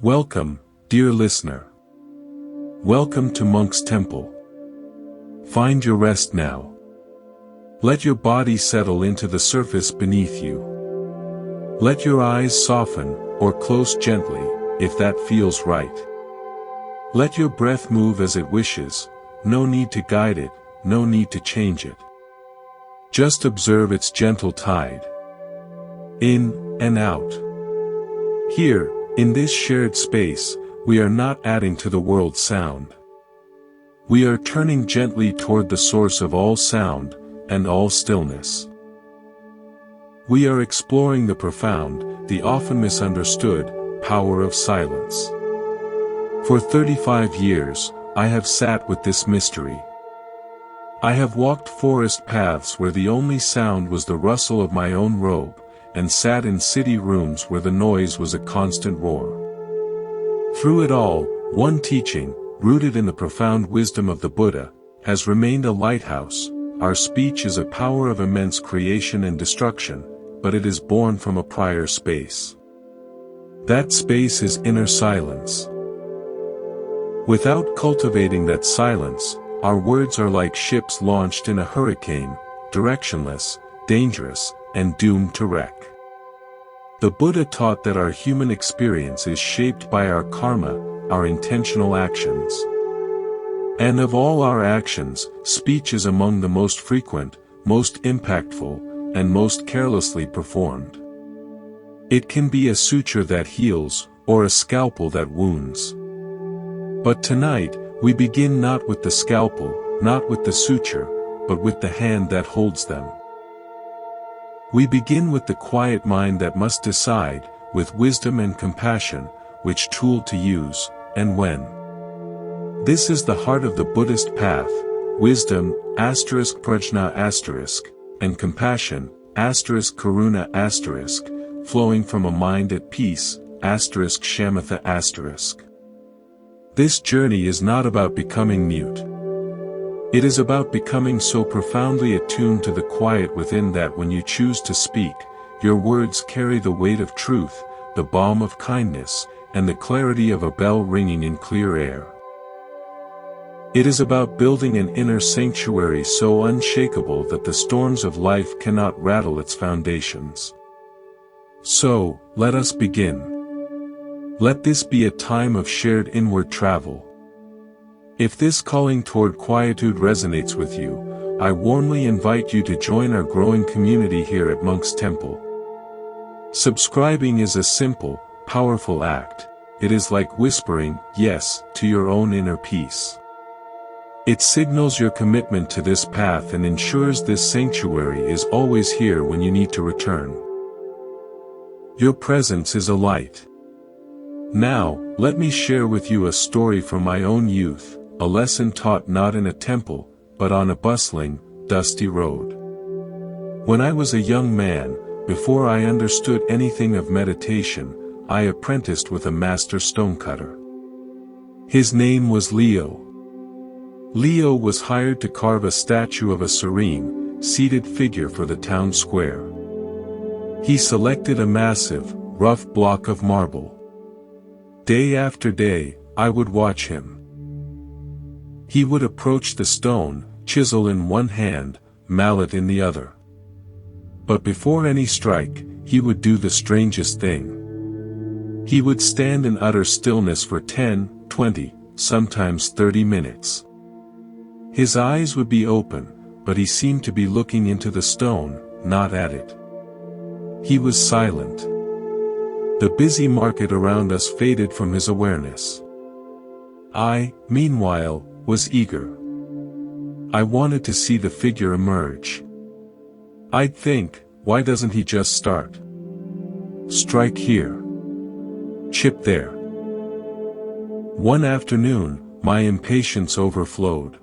Welcome, dear listener. Welcome to Monk's Temple. Find your rest now. Let your body settle into the surface beneath you. Let your eyes soften, or close gently, if that feels right. Let your breath move as it wishes, no need to guide it, no need to change it. Just observe its gentle tide. In and out. Here, in this shared space, we are not adding to the world's sound. We are turning gently toward the source of all sound, and all stillness. We are exploring the profound, the often misunderstood, power of silence. For 35 years, I have sat with this mystery. I have walked forest paths where the only sound was the rustle of my own robe, and sat in city rooms where the noise was a constant roar. Through it all, one teaching, rooted in the profound wisdom of the Buddha, has remained a lighthouse. Our speech is a power of immense creation and destruction, but it is born from a prior space. That space is inner silence. Without cultivating that silence, our words are like ships launched in a hurricane, directionless, dangerous, and doomed to wreck. The Buddha taught that our human experience is shaped by our karma, our intentional actions. And of all our actions, speech is among the most frequent, most impactful, and most carelessly performed. It can be a suture that heals, or a scalpel that wounds. But tonight, we begin not with the scalpel, not with the suture, but with the hand that holds them. We begin with the quiet mind that must decide, with wisdom and compassion, which tool to use, and when. This is the heart of the Buddhist path: wisdom, prajna*, and compassion, karuna*, flowing from a mind at peace, shamatha*. This journey is not about becoming mute. It is about becoming so profoundly attuned to the quiet within that when you choose to speak, your words carry the weight of truth, the balm of kindness, and the clarity of a bell ringing in clear air. It is about building an inner sanctuary so unshakable that the storms of life cannot rattle its foundations. So, let us begin. Let this be a time of shared inward travel. If this calling toward quietude resonates with you, I warmly invite you to join our growing community here at Monk's Temple. Subscribing is a simple, powerful act. It is like whispering yes to your own inner peace. It signals your commitment to this path and ensures this sanctuary is always here when you need to return. Your presence is a light. Now, let me share with you a story from my own youth, a lesson taught not in a temple, but on a bustling, dusty road. When I was a young man, before I understood anything of meditation, I apprenticed with a master stonecutter. His name was Leo. Leo was hired to carve a statue of a serene, seated figure for the town square. He selected a massive, rough block of marble. Day after day, I would watch him. He would approach the stone, chisel in one hand, mallet in the other. But before any strike, he would do the strangest thing. He would stand in utter stillness for 10, 20, sometimes 30 minutes. His eyes would be open, but he seemed to be looking into the stone, not at it. He was silent. The busy market around us faded from his awareness. I, meanwhile, was eager. I wanted to see the figure emerge. I'd think, why doesn't he just start? Strike here. Chip there. One afternoon, my impatience overflowed.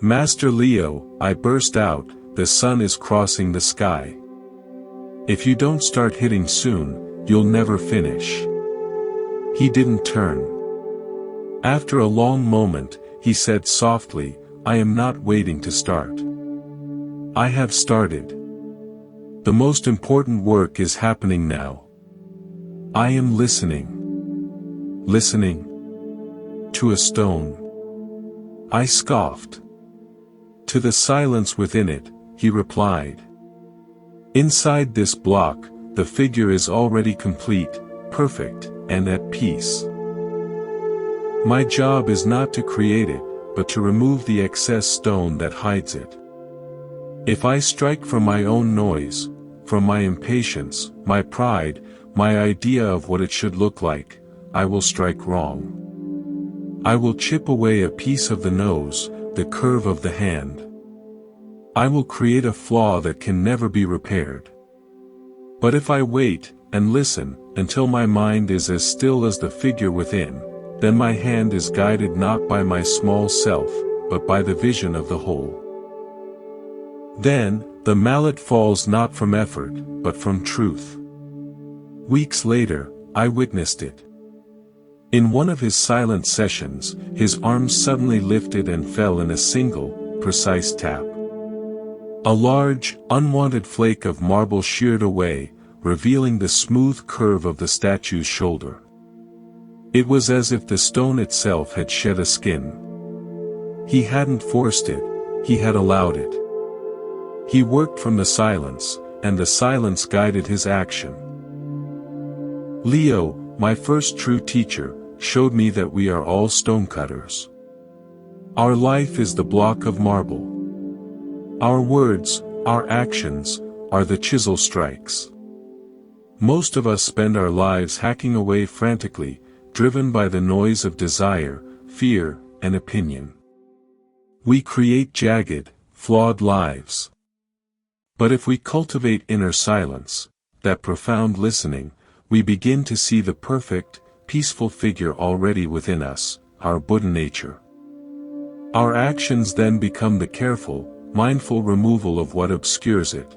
Master Leo, I burst out, the sun is crossing the sky. If you don't start hitting soon, you'll never finish. He didn't turn. After a long moment, he said softly, I am not waiting to start. I have started. The most important work is happening now. I am listening. Listening? To a stone? I scoffed. To the silence within it, he replied. Inside this block, the figure is already complete, perfect, and at peace. My job is not to create it, but to remove the excess stone that hides it. If I strike from my own noise, from my impatience, my pride, my idea of what it should look like, I will strike wrong. I will chip away a piece of the nose, the curve of the hand. I will create a flaw that can never be repaired. But if I wait, and listen, until my mind is as still as the figure within, then my hand is guided not by my small self, but by the vision of the whole. Then, the mallet falls not from effort, but from truth. Weeks later, I witnessed it. In one of his silent sessions, his arms suddenly lifted and fell in a single, precise tap. A large, unwanted flake of marble sheared away, revealing the smooth curve of the statue's shoulder. It was as if the stone itself had shed a skin. He hadn't forced it, he had allowed it. He worked from the silence, and the silence guided his action. Leo, my first true teacher, showed me that we are all stonecutters. Our life is the block of marble. Our words, our actions, are the chisel strikes. Most of us spend our lives hacking away frantically, driven by the noise of desire, fear, and opinion. We create jagged, flawed lives. But if we cultivate inner silence, that profound listening, we begin to see the perfect, peaceful figure already within us, our Buddha nature. Our actions then become the careful, mindful removal of what obscures it.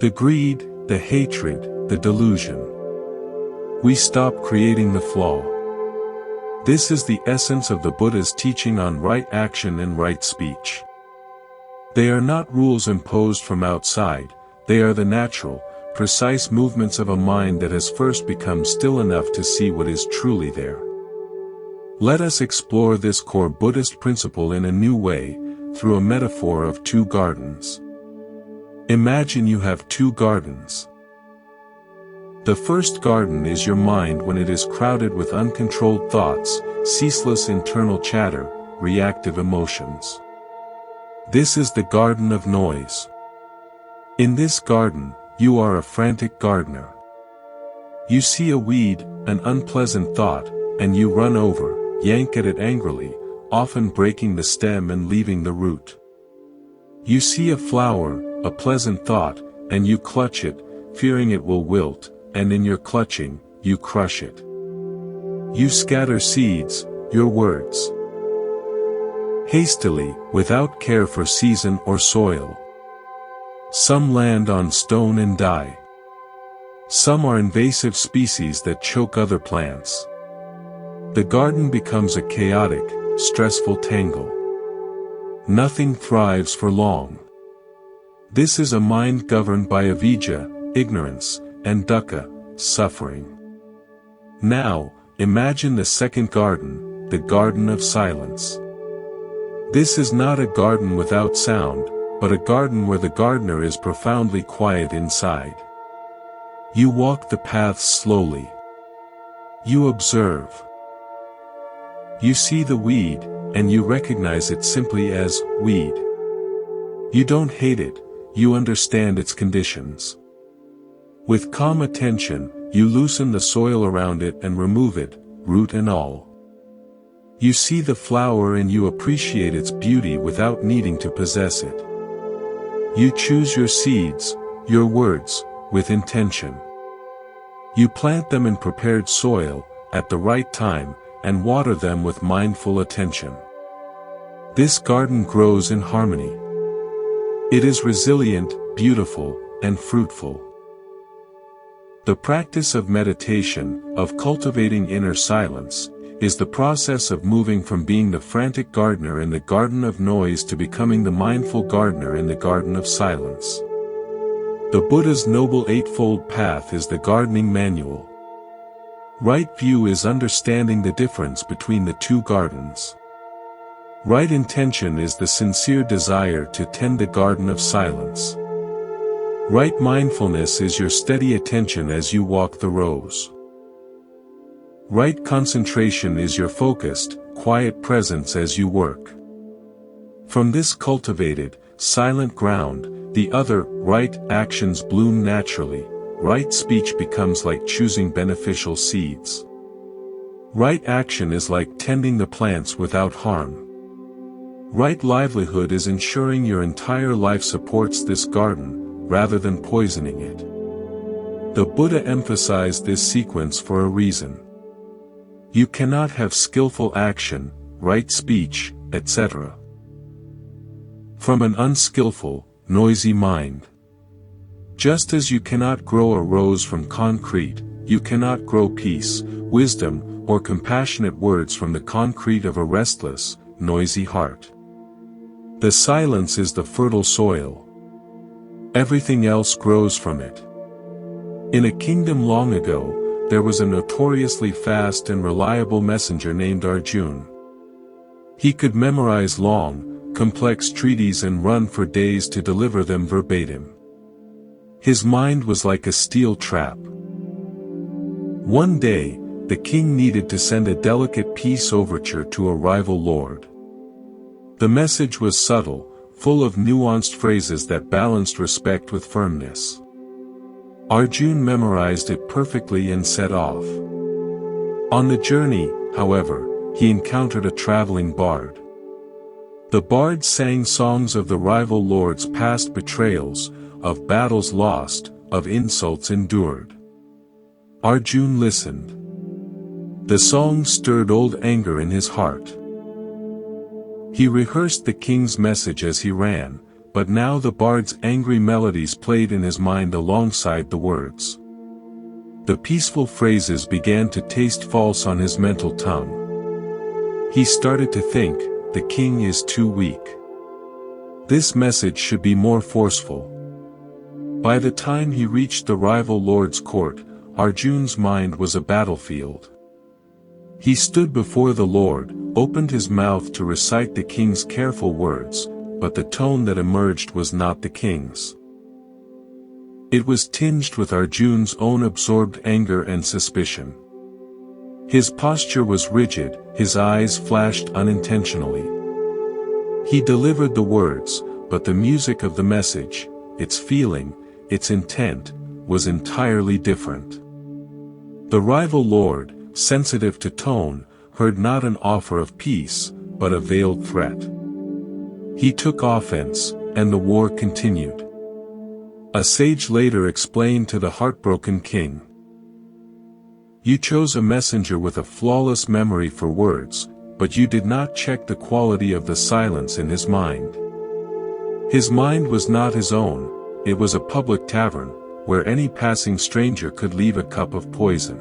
The greed, the hatred, the delusion. We stop creating the flaw. This is the essence of the Buddha's teaching on right action and right speech. They are not rules imposed from outside, they are the natural, precise movements of a mind that has first become still enough to see what is truly there. Let us explore this core Buddhist principle in a new way, through a metaphor of two gardens. Imagine you have two gardens. The first garden is your mind when it is crowded with uncontrolled thoughts, ceaseless internal chatter, reactive emotions. This is the garden of noise. In this garden, you are a frantic gardener. You see a weed, an unpleasant thought, and you run over, yank at it angrily, often breaking the stem and leaving the root. You see a flower, a pleasant thought, and you clutch it, fearing it will wilt, and in your clutching, you crush it. You scatter seeds, your words. Hastily, without care for season or soil. Some land on stone and die. Some are invasive species that choke other plants. The garden becomes a chaotic, stressful tangle. Nothing thrives for long. This is a mind governed by avijja, ignorance, and dukkha, suffering. Now, imagine the second garden, the garden of silence. This is not a garden without sound, but a garden where the gardener is profoundly quiet inside. You walk the paths slowly. You observe. You see the weed, and you recognize it simply as weed. You don't hate it, you understand its conditions. With calm attention, you loosen the soil around it and remove it, root and all. You see the flower and you appreciate its beauty without needing to possess it. You choose your seeds, your words, with intention. You plant them in prepared soil, at the right time, and water them with mindful attention. This garden grows in harmony. It is resilient, beautiful, and fruitful. The practice of meditation, of cultivating inner silence, is the process of moving from being the frantic gardener in the garden of noise to becoming the mindful gardener in the garden of silence. The Buddha's Noble Eightfold Path is the gardening manual. Right view is understanding the difference between the two gardens. Right intention is the sincere desire to tend the garden of silence. Right mindfulness is your steady attention as you walk the rows. Right concentration is your focused, quiet presence as you work. From this cultivated, silent ground, the other, right actions bloom naturally. Right speech becomes like choosing beneficial seeds. Right action is like tending the plants without harm. Right livelihood is ensuring your entire life supports this garden, rather than poisoning it. The Buddha emphasized this sequence for a reason. You cannot have skillful action, right speech, etc. from an unskillful, noisy mind. Just as you cannot grow a rose from concrete, you cannot grow peace, wisdom, or compassionate words from the concrete of a restless, noisy heart. The silence is the fertile soil. Everything else grows from it. In a kingdom long ago, there was a notoriously fast and reliable messenger named Arjuna. He could memorize long, complex treaties and run for days to deliver them verbatim. His mind was like a steel trap. One day, the king needed to send a delicate peace overture to a rival lord. The message was subtle, full of nuanced phrases that balanced respect with firmness. Arjuna memorized it perfectly and set off. On the journey, however, he encountered a traveling bard. The bard sang songs of the rival lord's past betrayals, of battles lost, of insults endured. Arjuna listened. The songs stirred old anger in his heart. He rehearsed the king's message as he ran, but now the bard's angry melodies played in his mind alongside the words. The peaceful phrases began to taste false on his mental tongue. He started to think, the king is too weak. This message should be more forceful. By the time he reached the rival lord's court, Arjuna's mind was a battlefield. He stood before the Lord, opened his mouth to recite the king's careful words, but the tone that emerged was not the king's. It was tinged with Arjuna's own absorbed anger and suspicion. His posture was rigid, his eyes flashed unintentionally. He delivered the words, but the music of the message, its feeling, its intent, was entirely different. The rival lord, sensitive to tone, heard not an offer of peace, but a veiled threat. He took offense, and the war continued. A sage later explained to the heartbroken king, "You chose a messenger with a flawless memory for words, but you did not check the quality of the silence in his mind." His mind was not his own, it was a public tavern, where any passing stranger could leave a cup of poison.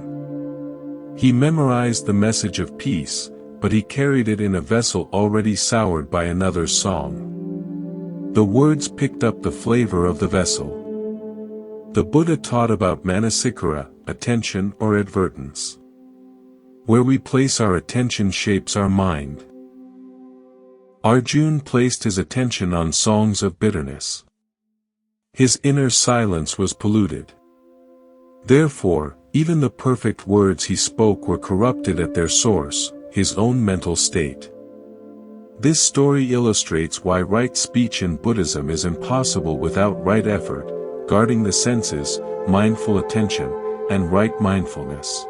He memorized the message of peace, but he carried it in a vessel already soured by another's song. The words picked up the flavor of the vessel. The Buddha taught about manasikara, attention or advertence. Where we place our attention shapes our mind. Arjuna placed his attention on songs of bitterness. His inner silence was polluted. Therefore, even the perfect words he spoke were corrupted at their source, his own mental state. This story illustrates why right speech in Buddhism is impossible without right effort, guarding the senses, mindful attention, and right mindfulness.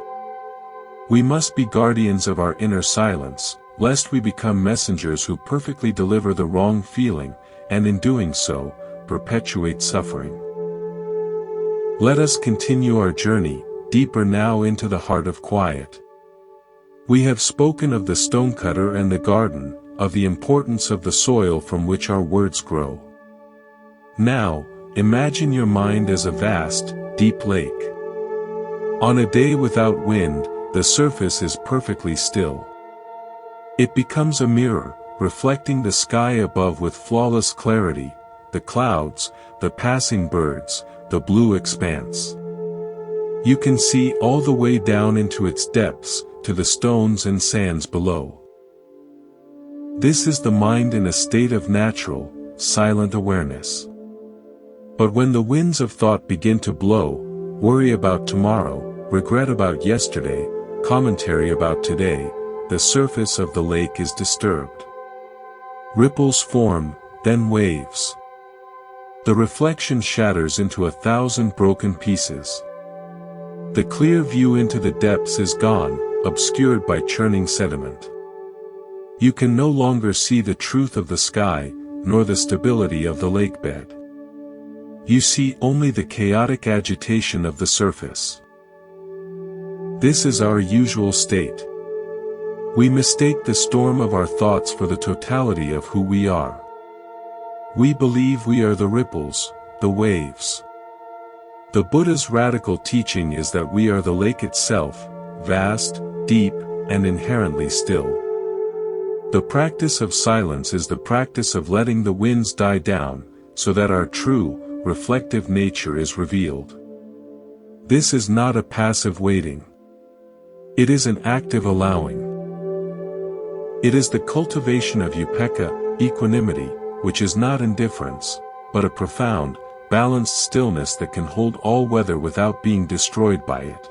We must be guardians of our inner silence, lest we become messengers who perfectly deliver the wrong feeling, and in doing so, perpetuate suffering. Let us continue our journey, deeper now into the heart of quiet. We have spoken of the stonecutter and the garden, of the importance of the soil from which our words grow. Now, imagine your mind as a vast, deep lake. On a day without wind, the surface is perfectly still. It becomes a mirror, reflecting the sky above with flawless clarity, the clouds, the passing birds, the blue expanse. You can see all the way down into its depths, to the stones and sands below. This is the mind in a state of natural, silent awareness. But when the winds of thought begin to blow, worry about tomorrow, regret about yesterday, commentary about today, the surface of the lake is disturbed. Ripples form, then waves. The reflection shatters into 1,000 broken pieces. The clear view into the depths is gone, obscured by churning sediment. You can no longer see the truth of the sky, nor the stability of the lakebed. You see only the chaotic agitation of the surface. This is our usual state. We mistake the storm of our thoughts for the totality of who we are. We believe we are the ripples, the waves. The Buddha's radical teaching is that we are the lake itself, vast, deep, and inherently still. The practice of silence is the practice of letting the winds die down, so that our true, reflective nature is revealed. This is not a passive waiting. It is an active allowing. It is the cultivation of upekkha, equanimity, which is not indifference, but a profound, balanced stillness that can hold all weather without being destroyed by it.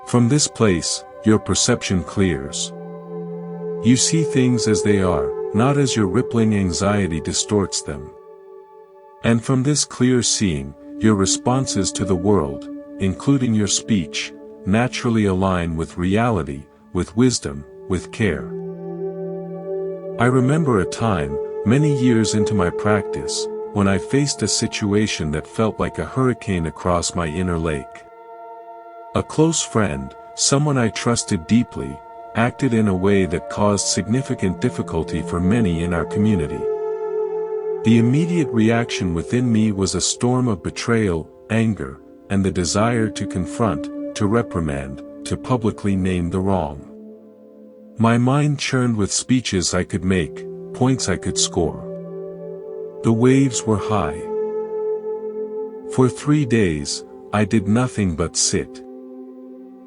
From this place, your perception clears. You see things as they are, not as your rippling anxiety distorts them. And from this clear seeing, your responses to the world, including your speech, naturally align with reality, with wisdom, with care. I remember a time, many years into my practice, when I faced a situation that felt like a hurricane across my inner lake. A close friend, someone I trusted deeply, acted in a way that caused significant difficulty for many in our community. The immediate reaction within me was a storm of betrayal, anger, and the desire to confront, to reprimand, to publicly name the wrong. My mind churned with speeches I could make, points I could score. The waves were high. For 3 days, I did nothing but sit.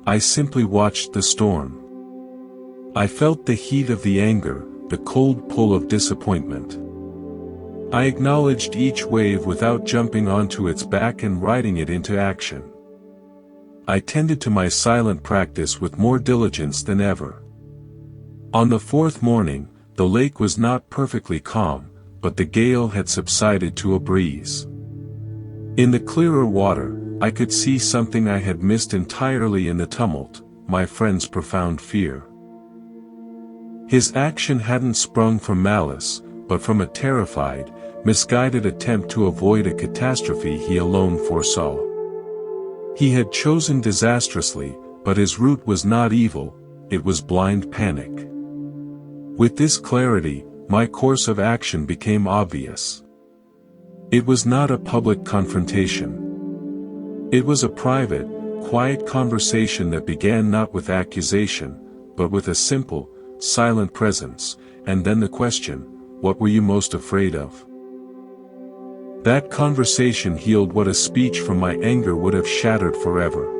I simply watched the storm. I felt the heat of the anger, the cold pull of disappointment. I acknowledged each wave without jumping onto its back and riding it into action. I tended to my silent practice with more diligence than ever. On the 4th morning, the lake was not perfectly calm, but the gale had subsided to a breeze. In the clearer water, I could see something I had missed entirely in the tumult, my friend's profound fear. His action hadn't sprung from malice, but from a terrified, misguided attempt to avoid a catastrophe he alone foresaw. He had chosen disastrously, but his route was not evil, it was blind panic. With this clarity, my course of action became obvious. It was not a public confrontation. It was a private, quiet conversation that began not with accusation, but with a simple, silent presence, and then the question, what were you most afraid of? That conversation healed what a speech from my anger would have shattered forever.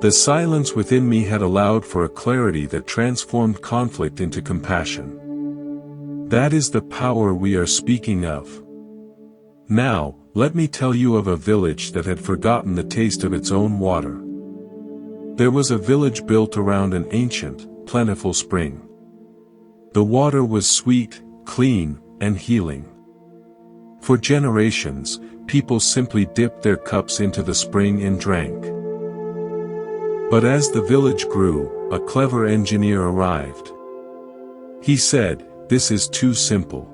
The silence within me had allowed for a clarity that transformed conflict into compassion. That is the power we are speaking of. Now, let me tell you of a village that had forgotten the taste of its own water. There was a village built around an ancient, plentiful spring. The water was sweet, clean, and healing. For generations, people simply dipped their cups into the spring and drank. But as the village grew, a clever engineer arrived. He said, "This is too simple.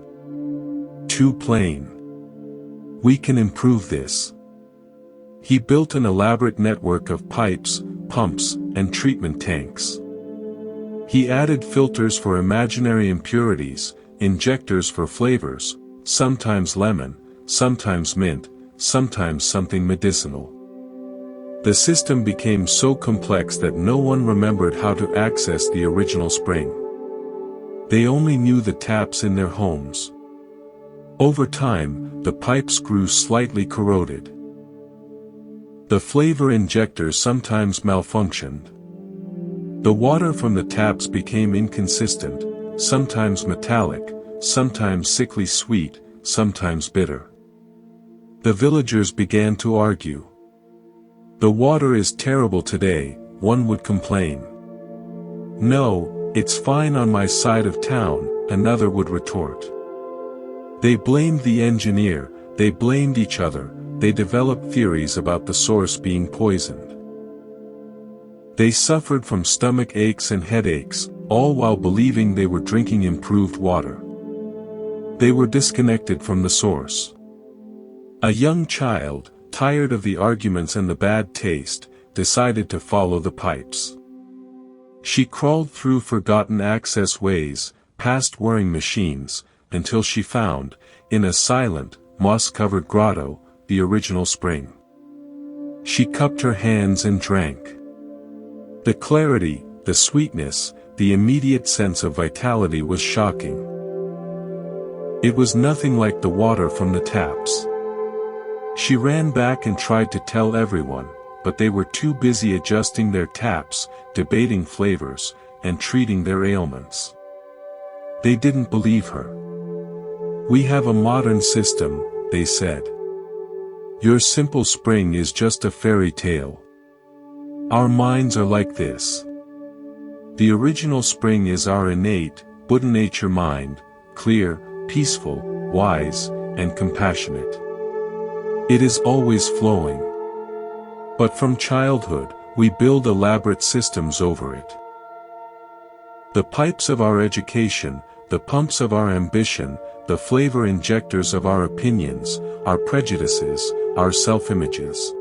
Too plain. We can improve this." He built an elaborate network of pipes, pumps, and treatment tanks. He added filters for imaginary impurities, injectors for flavors, sometimes lemon, sometimes mint, sometimes something medicinal. The system became so complex that no one remembered how to access the original spring. They only knew the taps in their homes. Over time, the pipes grew slightly corroded. The flavor injector sometimes malfunctioned. The water from the taps became inconsistent, sometimes metallic, sometimes sickly sweet, sometimes bitter. The villagers began to argue. "The water is terrible today," one would complain. "No, it's fine on my side of town," another would retort. They blamed the engineer, they blamed each other, they developed theories about the source being poisoned. They suffered from stomach aches and headaches, all while believing they were drinking improved water. They were disconnected from the source. A young child, tired of the arguments and the bad taste, decided to follow the pipes. She crawled through forgotten access ways, past whirring machines, until she found, in a silent, moss-covered grotto, the original spring. She cupped her hands and drank. The clarity, the sweetness, the immediate sense of vitality was shocking. It was nothing like the water from the taps. She ran back and tried to tell everyone, but they were too busy adjusting their taps, debating flavors, and treating their ailments. They didn't believe her. "We have a modern system," they said. "Your simple spring is just a fairy tale. Our minds are like this. The original spring is our innate, Buddha nature mind, clear, peaceful, wise, and compassionate. It is always flowing. But from childhood, we build elaborate systems over it. The pipes of our education, the pumps of our ambition, the flavor injectors of our opinions, our prejudices, our self-images.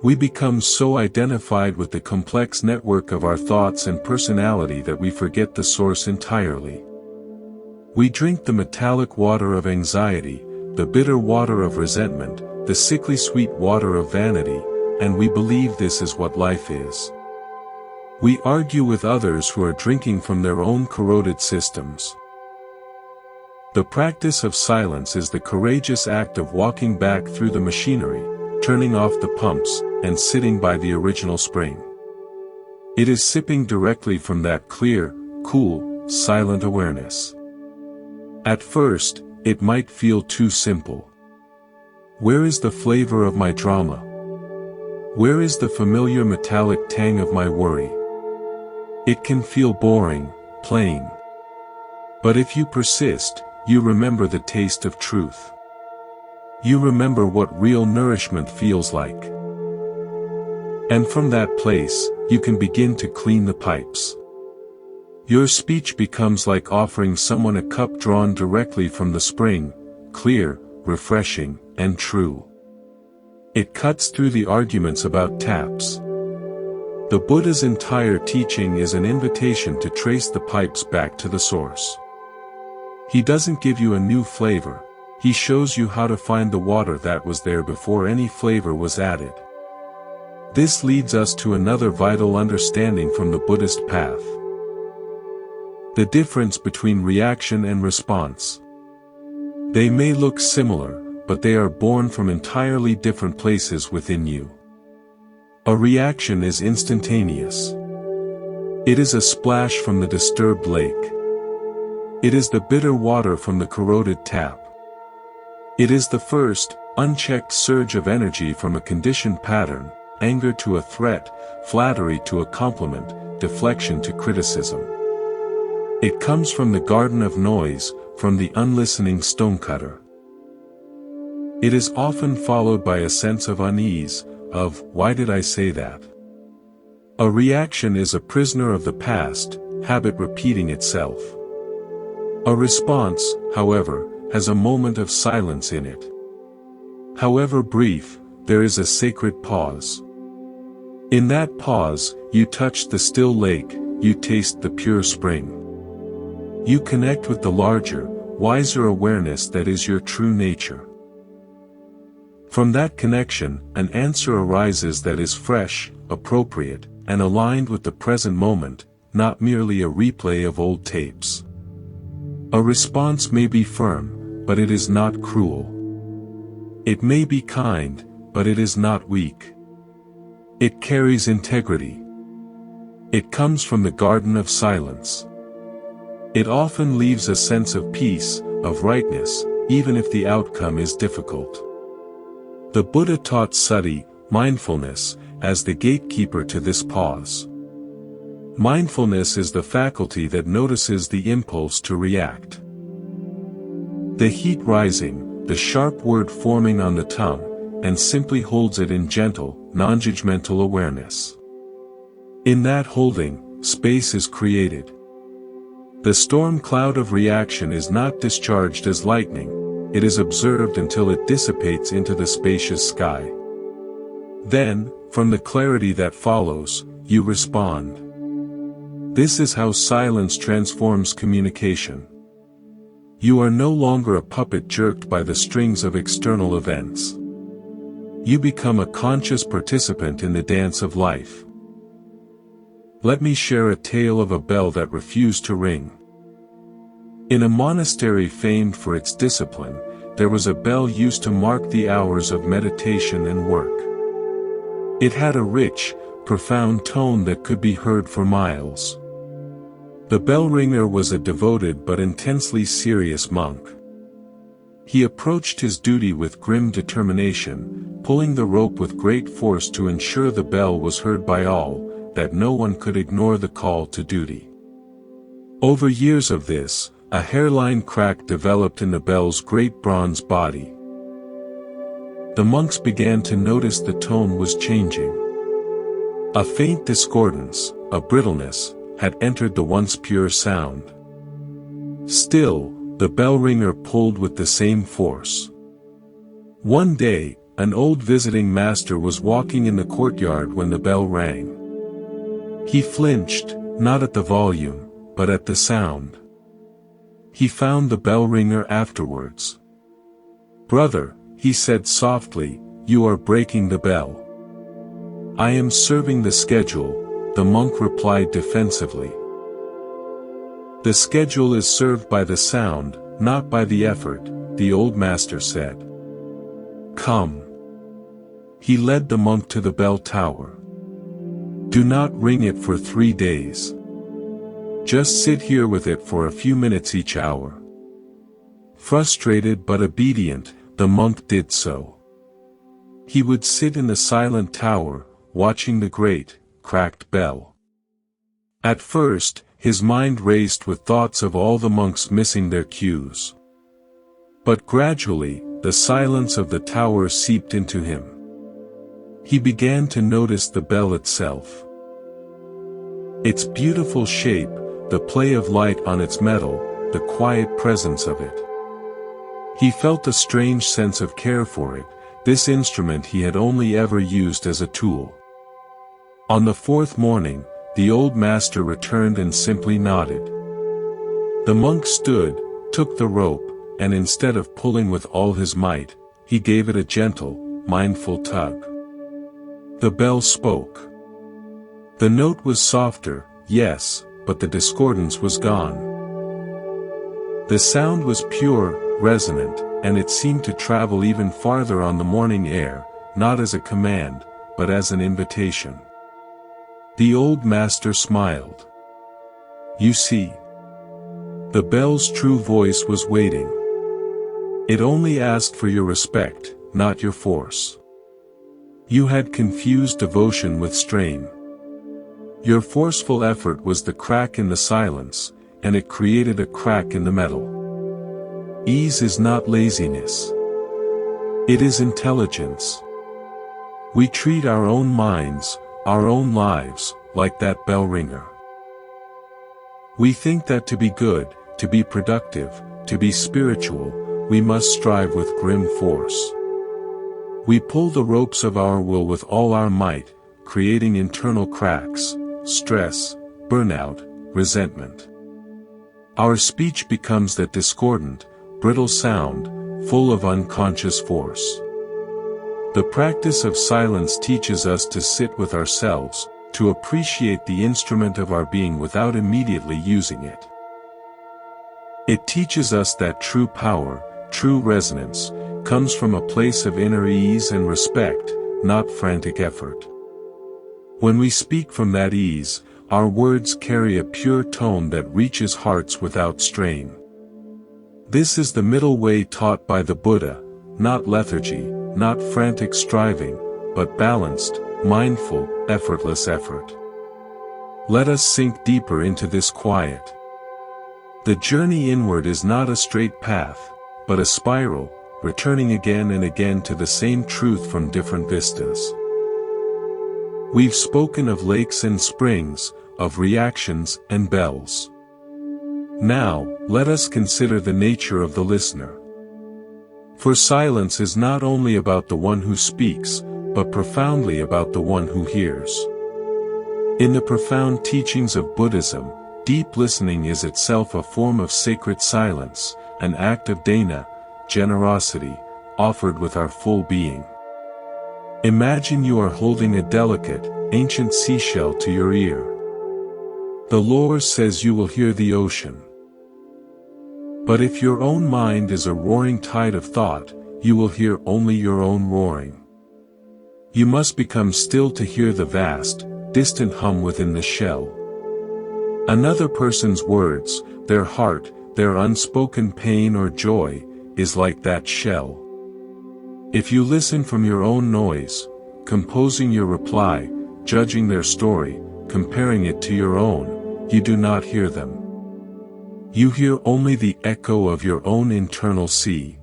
We become so identified with the complex network of our thoughts and personality that we forget the source entirely. We drink the metallic water of anxiety, the bitter water of resentment, the sickly sweet water of vanity, and we believe this is what life is. We argue with others who are drinking from their own corroded systems. The practice of silence is the courageous act of walking back through the machinery, turning off the pumps, and sitting by the original spring. It is sipping directly from that clear, cool, silent awareness. At first, it might feel too simple. Where is the flavor of my drama? Where is the familiar metallic tang of my worry? It can feel boring, plain. But if you persist, you remember the taste of truth. You remember what real nourishment feels like. And from that place, you can begin to clean the pipes. Your speech becomes like offering someone a cup drawn directly from the spring, clear, refreshing, and true. It cuts through the arguments about taps. The Buddha's entire teaching is an invitation to trace the pipes back to the source. He doesn't give you a new flavor, he shows you how to find the water that was there before any flavor was added. This leads us to another vital understanding from the Buddhist path. The difference between reaction and response. They may look similar, but they are born from entirely different places within you. A reaction is instantaneous. It is a splash from the disturbed lake. It is the bitter water from the corroded tap. It is the first, unchecked surge of energy from a conditioned pattern, anger to a threat, flattery to a compliment, deflection to criticism. It comes from the garden of noise, from the unlistening stonecutter. It is often followed by a sense of unease, of, why did I say that? A reaction is a prisoner of the past, habit repeating itself. A response, however, has a moment of silence in it. However brief, there is a sacred pause. In that pause, you touch the still lake, you taste the pure spring. You connect with the larger, wiser awareness that is your true nature. From that connection, an answer arises that is fresh, appropriate, and aligned with the present moment, not merely a replay of old tapes. A response may be firm, but it is not cruel. It may be kind, but it is not weak. It carries integrity. It comes from the garden of silence. It often leaves a sense of peace, of rightness, even if the outcome is difficult. The Buddha taught sati, mindfulness, as the gatekeeper to this pause. Mindfulness is the faculty that notices the impulse to react. The heat rising, the sharp word forming on the tongue, and simply holds it in gentle, non-judgmental awareness. In that holding, space is created. The storm cloud of reaction is not discharged as lightning, it is observed until it dissipates into the spacious sky. Then, from the clarity that follows, you respond. This is how silence transforms communication. You are no longer a puppet jerked by the strings of external events. You become a conscious participant in the dance of life. Let me share a tale of a bell that refused to ring. In a monastery famed for its discipline, there was a bell used to mark the hours of meditation and work. It had a rich, profound tone that could be heard for miles. The bell ringer was a devoted but intensely serious monk. He approached his duty with grim determination, pulling the rope with great force to ensure the bell was heard by all, that no one could ignore the call to duty. Over years of this, a hairline crack developed in the bell's great bronze body. The monks began to notice the tone was changing. A faint discordance, a brittleness, had entered the once pure sound. Still, the bell ringer pulled with the same force. One day, an old visiting master was walking in the courtyard when the bell rang. He flinched, not at the volume, but at the sound. He found the bell ringer afterwards. "Brother," he said softly, "you are breaking the bell." "I am serving the schedule," the monk replied defensively. "The schedule is served by the sound, not by the effort," the old master said. "Come." He led the monk to the bell tower. "Do not ring it for 3 days. Just sit here with it for a few minutes each hour." Frustrated but obedient, the monk did so. He would sit in the silent tower, watching the great, cracked bell. At first, his mind raced with thoughts of all the monks missing their cues. But gradually, the silence of the tower seeped into him. He began to notice the bell itself. Its beautiful shape, the play of light on its metal, the quiet presence of it. He felt a strange sense of care for it, this instrument he had only ever used as a tool. On the 4th morning, the old master returned and simply nodded. The monk stood, took the rope, and instead of pulling with all his might, he gave it a gentle, mindful tug. The bell spoke. The note was softer, yes, but the discordance was gone. The sound was pure, resonant, and it seemed to travel even farther on the morning air, not as a command, but as an invitation. The old master smiled. You see, the bell's true voice was waiting. It only asked for your respect, not your force. You had confused devotion with strain. Your forceful effort was the crack in the silence, and it created a crack in the metal. Ease is not laziness. It is intelligence. We treat our own minds, our own lives, like that bell ringer. We think that to be good, to be productive, to be spiritual, we must strive with grim force. We pull the ropes of our will with all our might, creating internal cracks, stress, burnout, resentment. Our speech becomes that discordant, brittle sound, full of unconscious force. The practice of silence teaches us to sit with ourselves, to appreciate the instrument of our being without immediately using it. It teaches us that true power, true resonance, comes from a place of inner ease and respect, not frantic effort. When we speak from that ease, our words carry a pure tone that reaches hearts without strain. This is the middle way taught by the Buddha, not lethargy, not frantic striving, but balanced, mindful, effortless effort. Let us sink deeper into this quiet. The journey inward is not a straight path, but a spiral, returning again and again to the same truth from different vistas. We've spoken of lakes and springs, of reactions and bells. Now, let us consider the nature of the listener. For silence is not only about the one who speaks, but profoundly about the one who hears. In the profound teachings of Buddhism, deep listening is itself a form of sacred silence, an act of dana, generosity, offered with our full being. Imagine you are holding a delicate, ancient seashell to your ear. The lore says you will hear the ocean. But if your own mind is a roaring tide of thought, you will hear only your own roaring. You must become still to hear the vast, distant hum within the shell. Another person's words, their heart, their unspoken pain or joy, is like that shell. If you listen from your own noise, composing your reply, judging their story, comparing it to your own, you do not hear them. You hear only the echo of your own internal sea.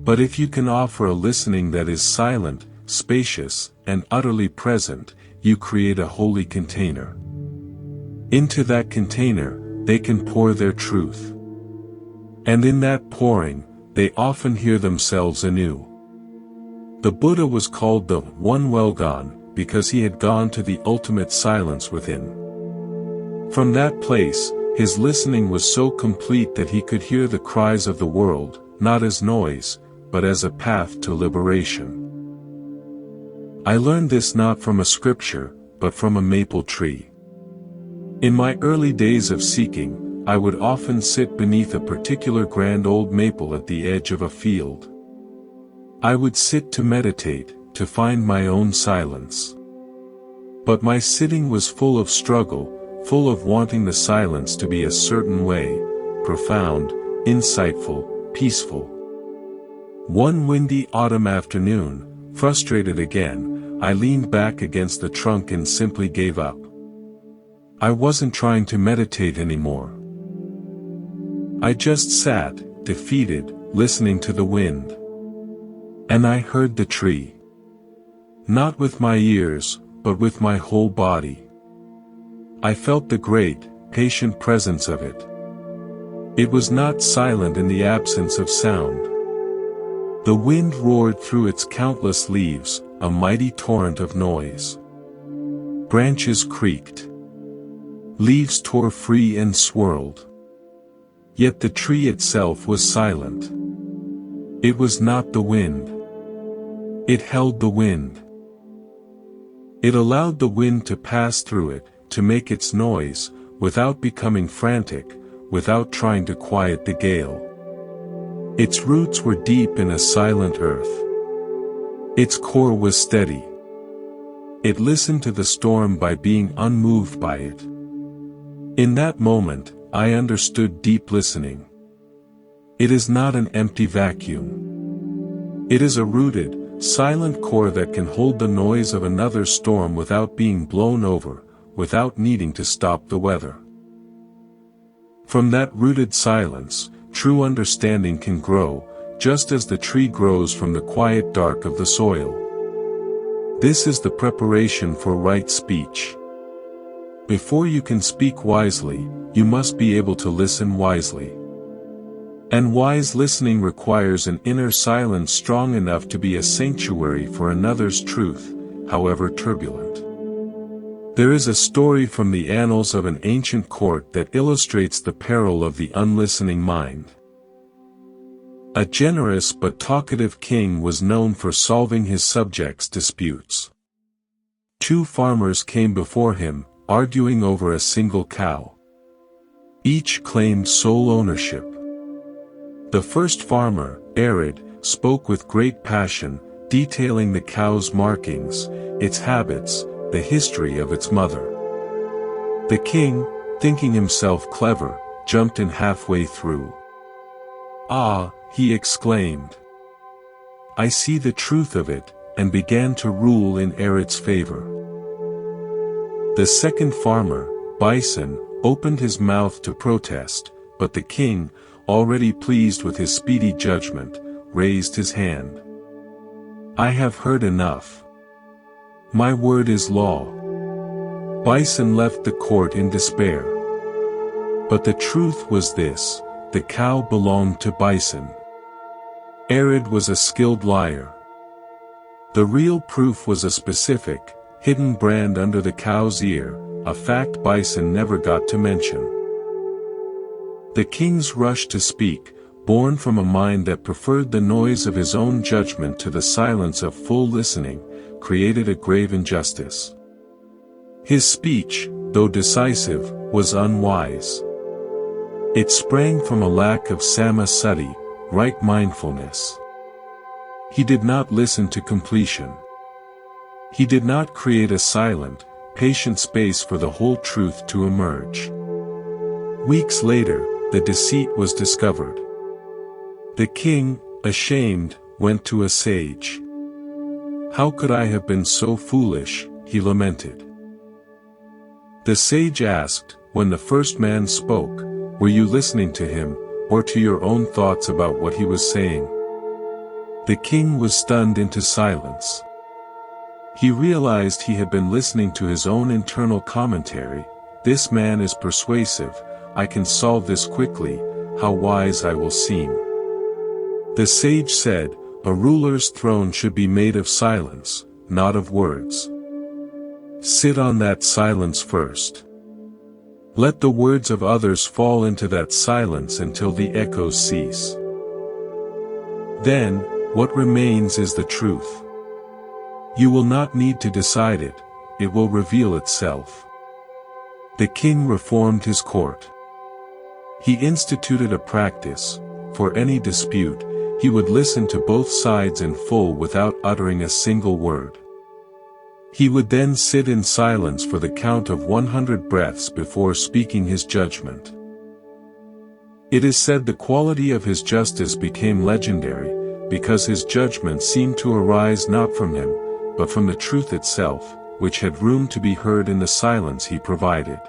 But if you can offer a listening that is silent, spacious, and utterly present, you create a holy container. Into that container, they can pour their truth. And in that pouring, they often hear themselves anew. The Buddha was called the One Well Gone, because he had gone to the ultimate silence within. From that place, his listening was so complete that he could hear the cries of the world, not as noise, but as a path to liberation. I learned this not from a scripture, but from a maple tree. In my early days of seeking, I would often sit beneath a particular grand old maple at the edge of a field. I would sit to meditate, to find my own silence. But my sitting was full of struggle, full of wanting the silence to be a certain way, profound, insightful, peaceful. One windy autumn afternoon, frustrated again, I leaned back against the trunk and simply gave up. I wasn't trying to meditate anymore. I just sat, defeated, listening to the wind. And I heard the tree. Not with my ears, but with my whole body. I felt the great, patient presence of it. It was not silent in the absence of sound. The wind roared through its countless leaves, a mighty torrent of noise. Branches creaked. Leaves tore free and swirled. Yet the tree itself was silent. It was not the wind. It held the wind. It allowed the wind to pass through it, to make its noise, without becoming frantic, without trying to quiet the gale. Its roots were deep in a silent earth. Its core was steady. It listened to the storm by being unmoved by it. In that moment, I understood deep listening. It is not an empty vacuum. It is a rooted, silent core that can hold the noise of another storm without being blown over, without needing to stop the weather. From that rooted silence, true understanding can grow, just as the tree grows from the quiet dark of the soil. This is the preparation for right speech. Before you can speak wisely, you must be able to listen wisely. And wise listening requires an inner silence strong enough to be a sanctuary for another's truth, however turbulent. There is a story from the annals of an ancient court that illustrates the peril of the unlistening mind. A generous but talkative king was known for solving his subjects' disputes. Two farmers came before him, arguing over a single cow. Each claimed sole ownership. The first farmer, Arid, spoke with great passion, detailing the cow's markings, its habits, the history of its mother. The king, thinking himself clever, jumped in halfway through. "Ah," he exclaimed. "I see the truth of it," and began to rule in Eret's favor. The second farmer, Bison, opened his mouth to protest, but the king, already pleased with his speedy judgment, raised his hand. "I have heard enough. My word is law." Bison left the court in despair. But the truth was this: the cow belonged to Bison. Eret was a skilled liar. The real proof was a specific, hidden brand under the cow's ear, a fact Bison never got to mention. The king's rush to speak, born from a mind that preferred the noise of his own judgment to the silence of full listening, created a grave injustice. His speech, though decisive, was unwise. It sprang from a lack of samma sati, right mindfulness. He did not listen to completion. He did not create a silent, patient space for the whole truth to emerge. Weeks later, the deceit was discovered. The king, ashamed, went to a sage. "How could I have been so foolish?" he lamented. The sage asked, when the first man spoke, "Were you listening to him, or to your own thoughts about what he was saying?" The king was stunned into silence. He realized he had been listening to his own internal commentary. "This man is persuasive, I can solve this quickly, how wise I will seem." The sage said, "A ruler's throne should be made of silence, not of words. Sit on that silence first. Let the words of others fall into that silence until the echoes cease. Then, what remains is the truth. You will not need to decide it, it will reveal itself." The king reformed his court. He instituted a practice: for any dispute, he would listen to both sides in full without uttering a single word. He would then sit in silence for the count of 100 breaths before speaking his judgment. It is said the quality of his justice became legendary, because his judgment seemed to arise not from him, but from the truth itself, which had room to be heard in the silence he provided.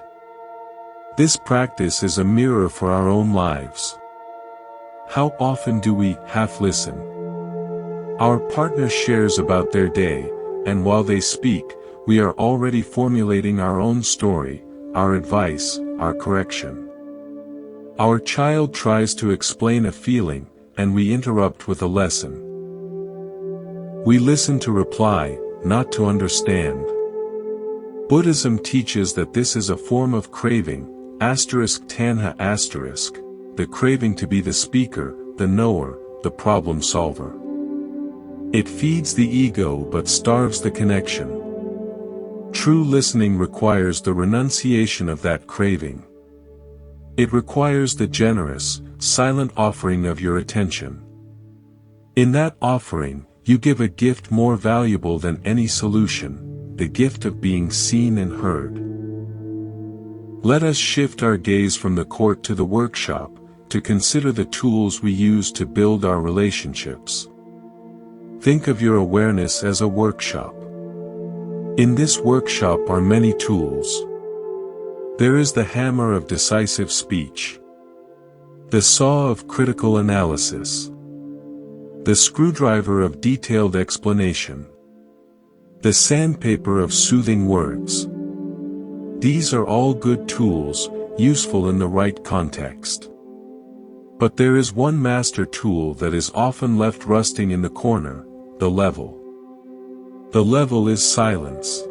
This practice is a mirror for our own lives. How often do we half listen? Our partner shares about their day, and while they speak, we are already formulating our own story, our advice, our correction. Our child tries to explain a feeling, and we interrupt with a lesson. We listen to reply, not to understand. Buddhism teaches that this is a form of craving, tanha *, the craving to be the speaker, the knower, the problem solver. It feeds the ego but starves the connection. True listening requires the renunciation of that craving. It requires the generous, silent offering of your attention. In that offering, you give a gift more valuable than any solution, the gift of being seen and heard. Let us shift our gaze from the court to the workshop, to consider the tools we use to build our relationships. Think of your awareness as a workshop. In this workshop are many tools. There is the hammer of decisive speech, the saw of critical analysis, the screwdriver of detailed explanation, the sandpaper of soothing words. These are all good tools, useful in the right context. But there is one master tool that is often left rusting in the corner: the level. The level is silence.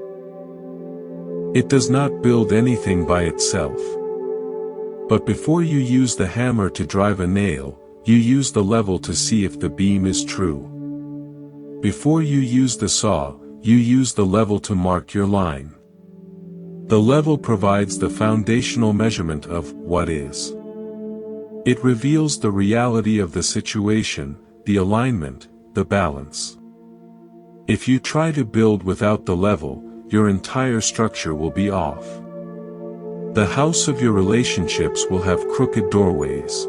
It does not build anything by itself. But before you use the hammer to drive a nail, you use the level to see if the beam is true. Before you use the saw, you use the level to mark your line. The level provides the foundational measurement of what is. It reveals the reality of the situation, the alignment, the balance. If you try to build without the level, your entire structure will be off. The house of your relationships will have crooked doorways.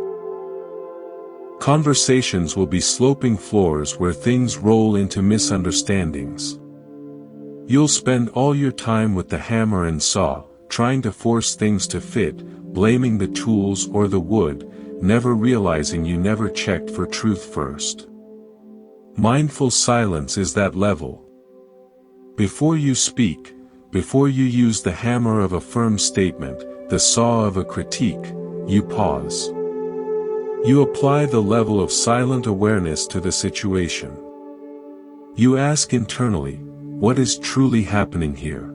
Conversations will be sloping floors where things roll into misunderstandings. You'll spend all your time with the hammer and saw, trying to force things to fit, blaming the tools or the wood, never realizing you never checked for truth first. Mindful silence is that level. Before you speak, before you use the hammer of a firm statement, the saw of a critique, you pause. You apply the level of silent awareness to the situation. You ask internally, what is truly happening here?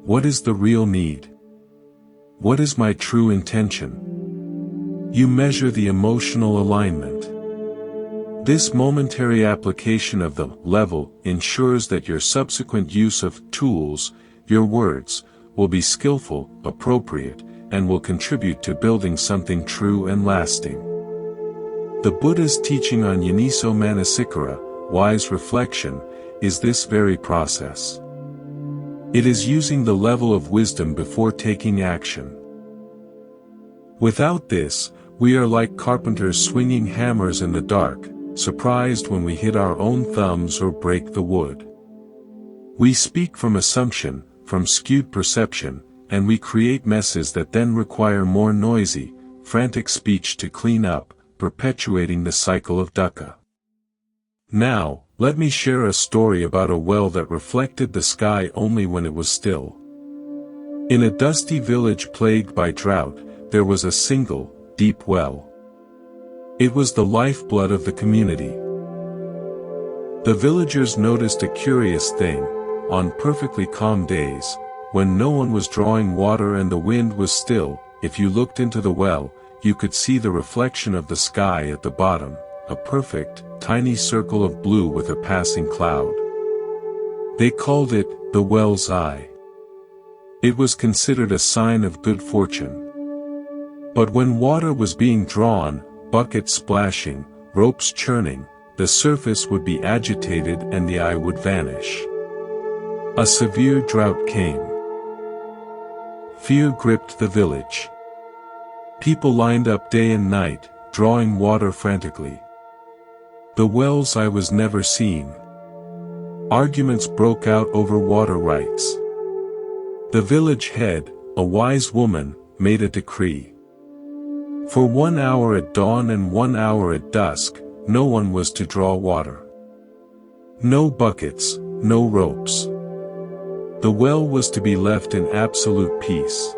What is the real need? What is my true intention? You measure the emotional alignment. This momentary application of the level ensures that your subsequent use of tools, your words, will be skillful, appropriate, and will contribute to building something true and lasting. The Buddha's teaching on Yoniso Manasikara, wise reflection, is this very process. It is using the level of wisdom before taking action. Without this, we are like carpenters swinging hammers in the dark, surprised when we hit our own thumbs or break the wood. We speak from assumption, from skewed perception, and we create messes that then require more noisy, frantic speech to clean up, perpetuating the cycle of dukkha. Now, let me share a story about a well that reflected the sky only when it was still. In a dusty village plagued by drought, there was a single, deep well. It was the lifeblood of the community. The villagers noticed a curious thing. On perfectly calm days, when no one was drawing water and the wind was still, if you looked into the well, you could see the reflection of the sky at the bottom, a perfect, tiny circle of blue with a passing cloud. They called it the well's eye. It was considered a sign of good fortune. But when water was being drawn, buckets splashing, ropes churning, the surface would be agitated and the eye would vanish. A severe drought came. Fear gripped the village. People lined up day and night, drawing water frantically. The well's eye was never seen. Arguments broke out over water rights. The village head, a wise woman, made a decree. For 1 hour at dawn and 1 hour at dusk, no one was to draw water. No buckets, no ropes. The well was to be left in absolute peace.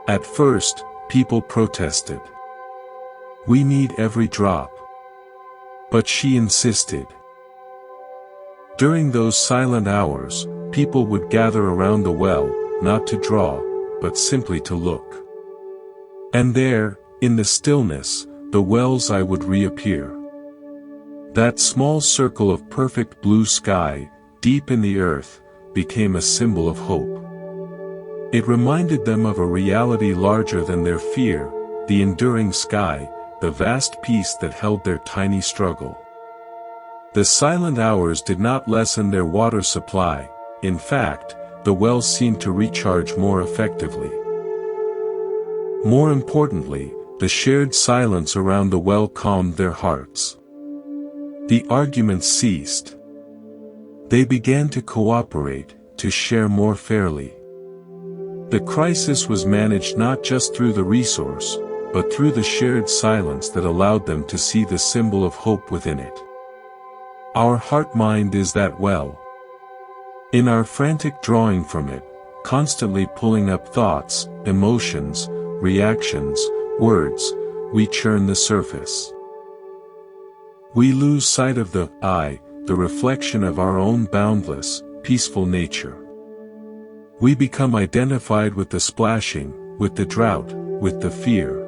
At first, people protested. We need every drop. But she insisted. During those silent hours, people would gather around the well, not to draw, but simply to look. And there, in the stillness, the well's eye would reappear. That small circle of perfect blue sky, deep in the earth, became a symbol of hope. It reminded them of a reality larger than their fear, the enduring sky, the vast peace that held their tiny struggle. The silent hours did not lessen their water supply. In fact, the well seemed to recharge more effectively. More importantly, the shared silence around the well calmed their hearts. The arguments ceased. They began to cooperate, to share more fairly. The crisis was managed not just through the resource, but through the shared silence that allowed them to see the symbol of hope within it. Our heart-mind is that well. In our frantic drawing from it, constantly pulling up thoughts, emotions, reactions, words, we churn the surface. We lose sight of the I, the reflection of our own boundless, peaceful nature. We become identified with the splashing, with the drought, with the fear.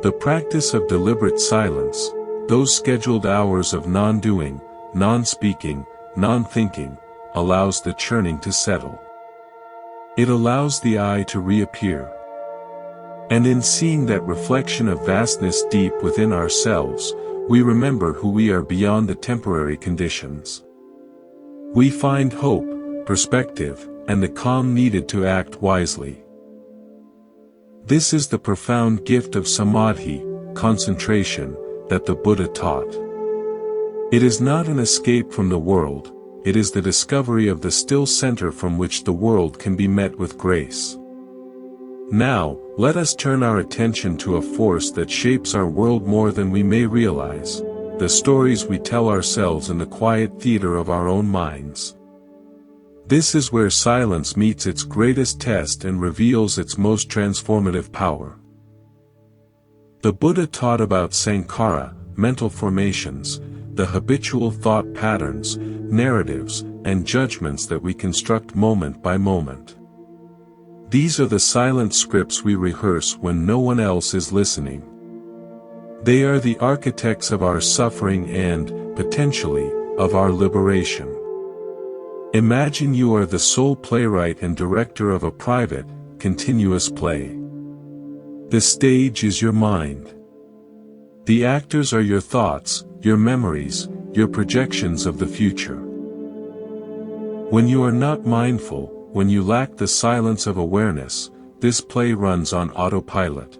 The practice of deliberate silence, those scheduled hours of non-doing, non-speaking, non-thinking, allows the churning to settle. It allows the I to reappear. And in seeing that reflection of vastness deep within ourselves, we remember who we are beyond the temporary conditions. We find hope, perspective, and the calm needed to act wisely. This is the profound gift of samadhi, concentration, that the Buddha taught. It is not an escape from the world, it is the discovery of the still center from which the world can be met with grace. Now, let us turn our attention to a force that shapes our world more than we may realize, the stories we tell ourselves in the quiet theater of our own minds. This is where silence meets its greatest test and reveals its most transformative power. The Buddha taught about sankhara, mental formations, the habitual thought patterns, narratives, and judgments that we construct moment by moment. These are the silent scripts we rehearse when no one else is listening. They are the architects of our suffering and, potentially, of our liberation. Imagine you are the sole playwright and director of a private, continuous play. The stage is your mind. The actors are your thoughts, your memories, your projections of the future. When you are not mindful, when you lack the silence of awareness, this play runs on autopilot.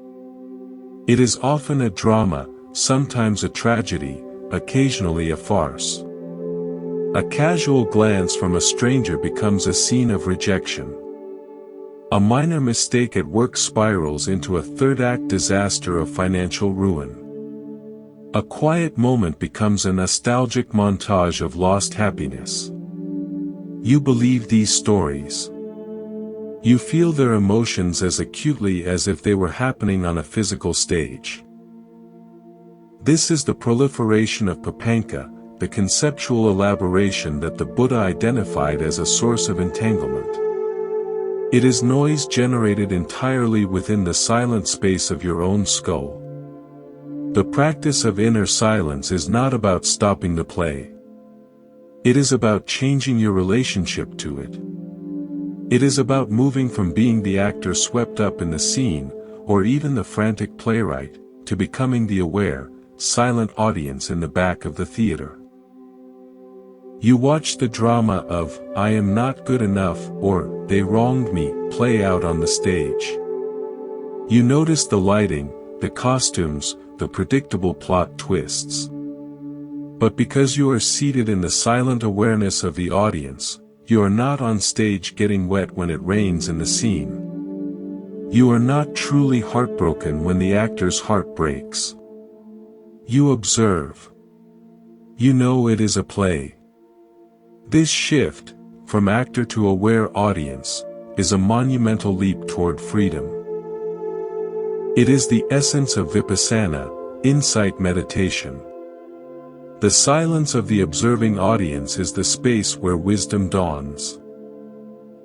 It is often a drama, sometimes a tragedy, occasionally a farce. A casual glance from a stranger becomes a scene of rejection. A minor mistake at work spirals into a third-act disaster of financial ruin. A quiet moment becomes a nostalgic montage of lost happiness. You believe these stories. You feel their emotions as acutely as if they were happening on a physical stage. This is the proliferation of papanka, the conceptual elaboration that the Buddha identified as a source of entanglement. It is noise generated entirely within the silent space of your own skull. The practice of inner silence is not about stopping the play. It is about changing your relationship to it. It is about moving from being the actor swept up in the scene, or even the frantic playwright, to becoming the aware, silent audience in the back of the theater. You watch the drama of, "I am not good enough," or, "They wronged me," play out on the stage. You notice the lighting, the costumes, the predictable plot twists. But because you are seated in the silent awareness of the audience, you are not on stage getting wet when it rains in the scene. You are not truly heartbroken when the actor's heart breaks. You observe. You know it is a play. This shift, from actor to aware audience, is a monumental leap toward freedom. It is the essence of vipassana, insight meditation. The silence of the observing audience is the space where wisdom dawns.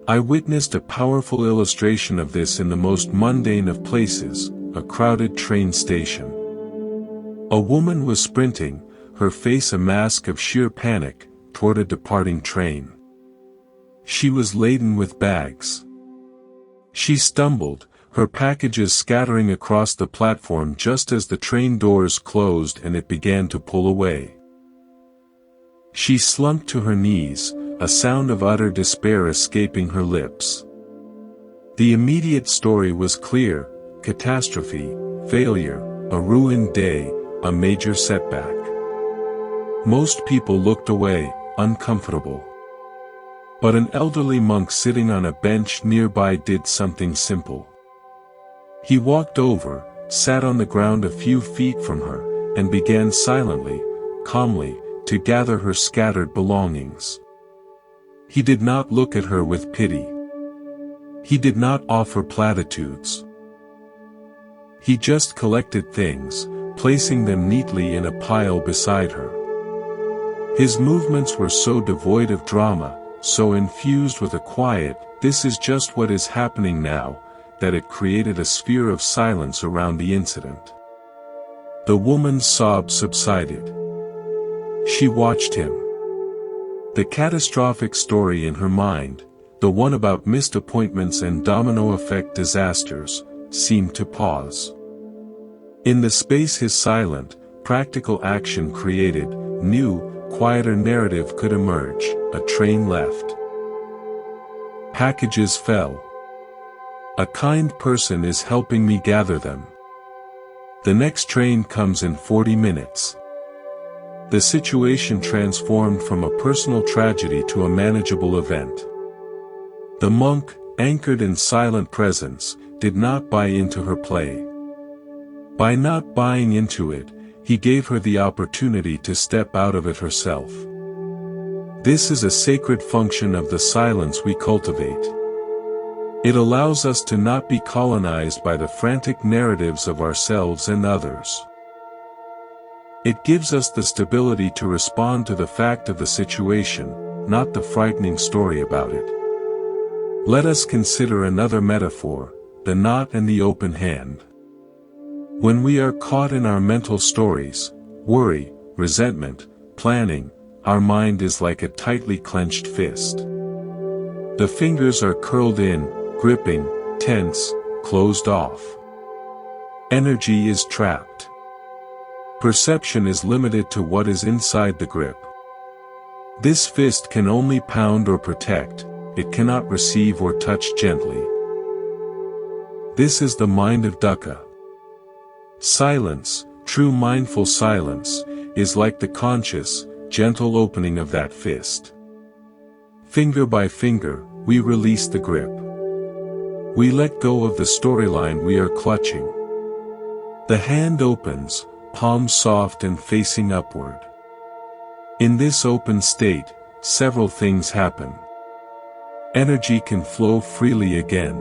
I witnessed a powerful illustration of this in the most mundane of places, a crowded train station. A woman was sprinting, her face a mask of sheer panic, toward a departing train. She was laden with bags. She stumbled, her packages scattering across the platform just as the train doors closed and it began to pull away. She slumped to her knees, a sound of utter despair escaping her lips. The immediate story was clear: catastrophe, failure, a ruined day, a major setback. Most people looked away, uncomfortable. But an elderly monk sitting on a bench nearby did something simple. He walked over, sat on the ground a few feet from her, and began silently, calmly, to gather her scattered belongings. He did not look at her with pity. He did not offer platitudes. He just collected things, placing them neatly in a pile beside her. His movements were so devoid of drama, so infused with a quiet, "This is just what is happening now," that it created a sphere of silence around the incident. The woman's sobs subsided. She watched him. The catastrophic story in her mind, the one about missed appointments and domino effect disasters, seemed to pause. In the space his silent, practical action created, new, quieter narrative could emerge. A train left. Packages fell. A kind person is helping me gather them. The next train comes in 40 minutes. The situation transformed from a personal tragedy to a manageable event. The monk, anchored in silent presence, did not buy into her play. By not buying into it, he gave her the opportunity to step out of it herself. This is a sacred function of the silence we cultivate. It allows us to not be colonized by the frantic narratives of ourselves and others. It gives us the stability to respond to the fact of the situation, not the frightening story about it. Let us consider another metaphor, the knot and the open hand. When we are caught in our mental stories, worry, resentment, planning, our mind is like a tightly clenched fist. The fingers are curled in, gripping, tense, closed off. Energy is trapped. Perception is limited to what is inside the grip. This fist can only pound or protect, it cannot receive or touch gently. This is the mind of dukkha. Silence, true mindful silence, is like the conscious, gentle opening of that fist. Finger by finger, we release the grip. We let go of the storyline we are clutching. The hand opens, palms soft and facing upward. In this open state, several things happen. Energy can flow freely again.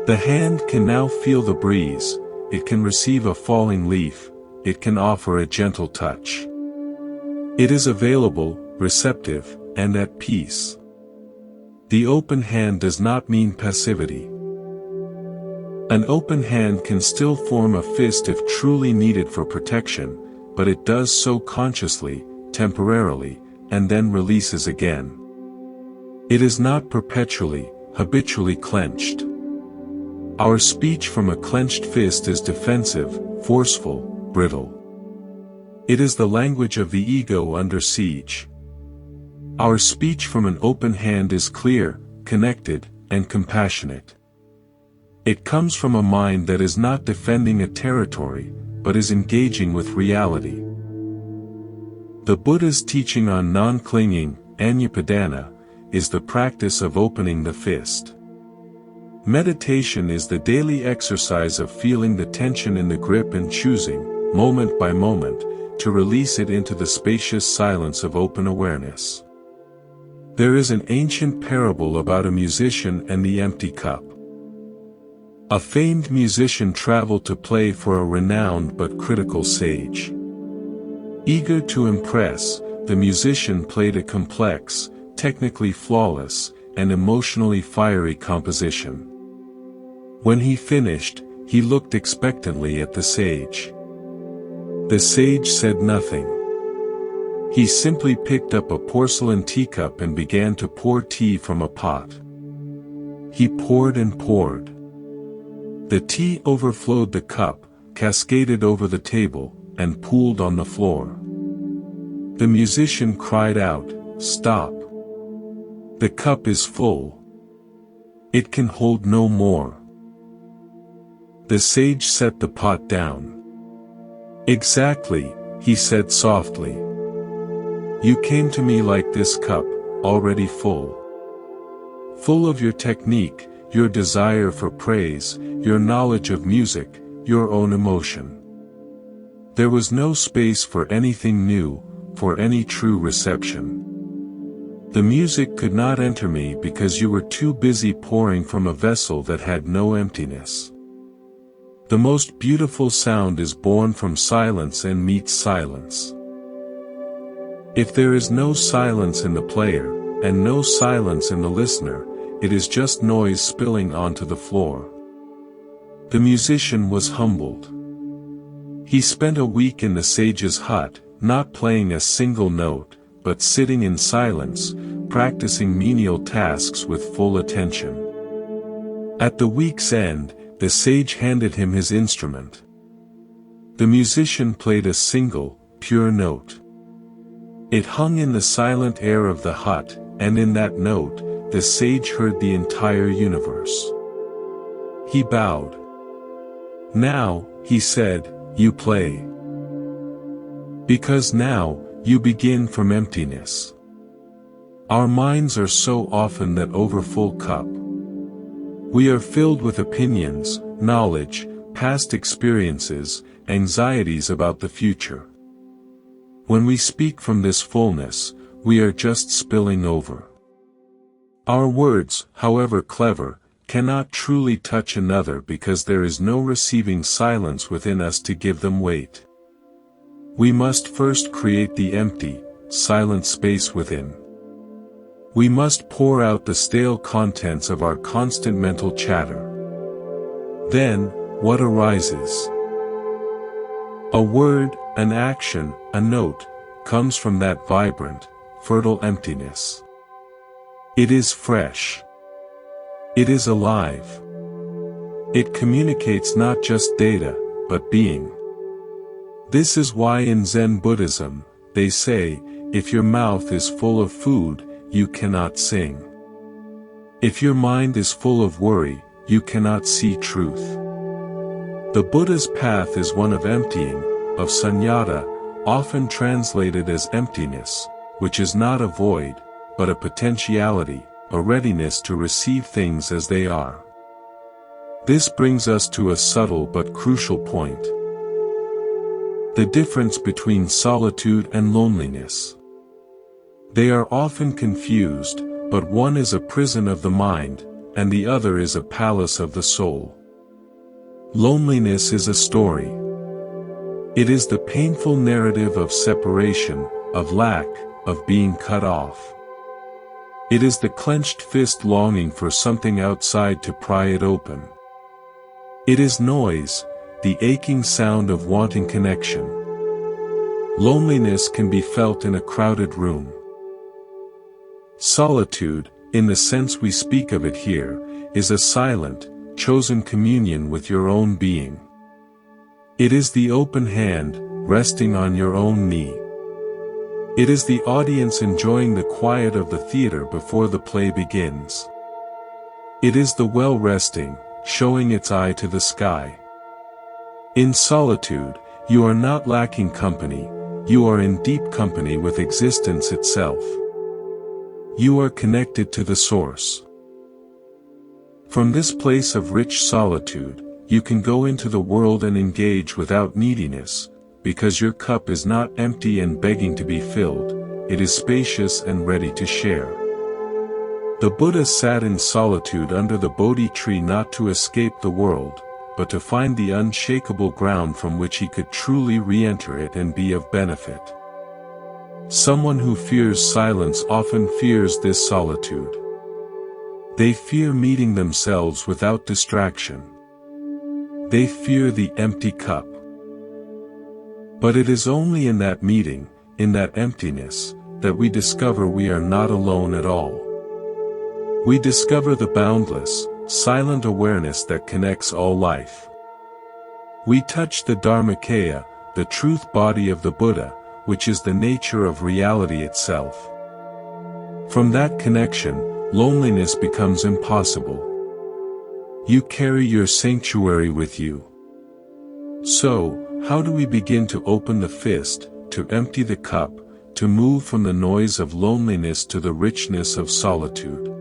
The hand can now feel the breeze, it can receive a falling leaf, it can offer a gentle touch. It is available, receptive, and at peace. The open hand does not mean passivity. An open hand can still form a fist if truly needed for protection, but it does so consciously, temporarily, and then releases again. It is not perpetually, habitually clenched. Our speech from a clenched fist is defensive, forceful, brittle. It is the language of the ego under siege. Our speech from an open hand is clear, connected, and compassionate. It comes from a mind that is not defending a territory, but is engaging with reality. The Buddha's teaching on non-clinging, Anapadana, is the practice of opening the fist. Meditation is the daily exercise of feeling the tension in the grip and choosing, moment by moment, to release it into the spacious silence of open awareness. There is an ancient parable about a musician and the empty cup. A famed musician traveled to play for a renowned but critical sage. Eager to impress, the musician played a complex, technically flawless, and emotionally fiery composition. When he finished, he looked expectantly at the sage. The sage said nothing. He simply picked up a porcelain teacup and began to pour tea from a pot. He poured and poured. The tea overflowed the cup, cascaded over the table, and pooled on the floor. The musician cried out, "Stop! The cup is full. It can hold no more." The sage set the pot down. "Exactly," he said softly. "You came to me like this cup, already full. Full of your technique, your desire for praise, your knowledge of music, your own emotion. There was no space for anything new, for any true reception. The music could not enter me because you were too busy pouring from a vessel that had no emptiness. The most beautiful sound is born from silence and meets silence. If there is no silence in the player, and no silence in the listener, it is just noise spilling onto the floor." The musician was humbled. He spent a week in the sage's hut, not playing a single note, but sitting in silence, practicing menial tasks with full attention. At the week's end, the sage handed him his instrument. The musician played a single, pure note. It hung in the silent air of the hut, and in that note, the sage heard the entire universe. He bowed. "Now," he said, "you play. Because now, you begin from emptiness." Our minds are so often that overfull cup. We are filled with opinions, knowledge, past experiences, anxieties about the future. When we speak from this fullness, we are just spilling over. Our words, however clever, cannot truly touch another because there is no receiving silence within us to give them weight. We must first create the empty, silent space within. We must pour out the stale contents of our constant mental chatter. Then, what arises? A word, an action, a note, comes from that vibrant, fertile emptiness. It is fresh. It is alive. It communicates not just data, but being. This is why in Zen Buddhism, they say, if your mouth is full of food, you cannot sing. If your mind is full of worry, you cannot see truth. The Buddha's path is one of emptying, of sunyata, often translated as emptiness, which is not a void, but a potentiality, a readiness to receive things as they are. This brings us to a subtle but crucial point. The difference between solitude and loneliness. They are often confused, but one is a prison of the mind, and the other is a palace of the soul. Loneliness is a story. It is the painful narrative of separation, of lack, of being cut off. It is the clenched fist longing for something outside to pry it open. It is noise, the aching sound of wanting connection. Loneliness can be felt in a crowded room. Solitude, in the sense we speak of it here, is a silent, chosen communion with your own being. It is the open hand, resting on your own knee. It is the audience enjoying the quiet of the theater before the play begins. It is the well resting, showing its eye to the sky. In solitude, you are not lacking company, you are in deep company with existence itself. You are connected to the source. From this place of rich solitude, you can go into the world and engage without neediness, because your cup is not empty and begging to be filled, it is spacious and ready to share. The Buddha sat in solitude under the Bodhi tree not to escape the world, but to find the unshakable ground from which he could truly re-enter it and be of benefit. Someone who fears silence often fears this solitude. They fear meeting themselves without distraction. They fear the empty cup. But it is only in that meeting, in that emptiness, that we discover we are not alone at all. We discover the boundless, silent awareness that connects all life. We touch the Dharmakaya, the truth body of the Buddha, which is the nature of reality itself. From that connection, loneliness becomes impossible. You carry your sanctuary with you. So, how do we begin to open the fist, to empty the cup, to move from the noise of loneliness to the richness of solitude?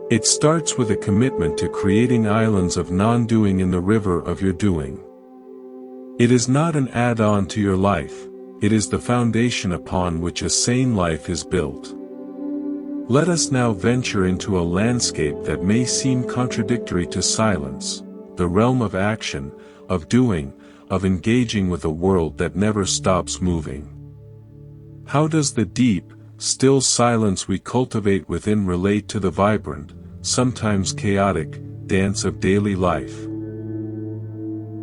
It starts with a commitment to creating islands of non-doing in the river of your doing. It is not an add-on to your life, it is the foundation upon which a sane life is built. Let us now venture into a landscape that may seem contradictory to silence, the realm of action, of doing, of engaging with a world that never stops moving. How does the deep, still silence we cultivate within relate to the vibrant, sometimes chaotic, dance of daily life?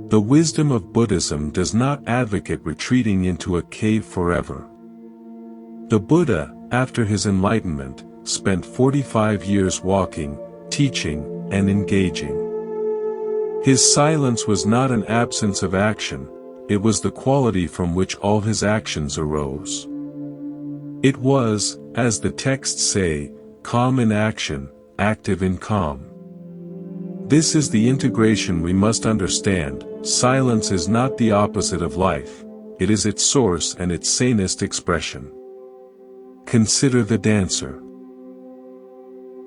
The wisdom of Buddhism does not advocate retreating into a cave forever. The Buddha, after his enlightenment, spent 45 years walking, teaching, and engaging. His silence was not an absence of action, it was the quality from which all his actions arose. It was, as the texts say, calm in action, active in calm. This is the integration we must understand. Silence is not the opposite of life, it is its source and its sanest expression. Consider the dancer.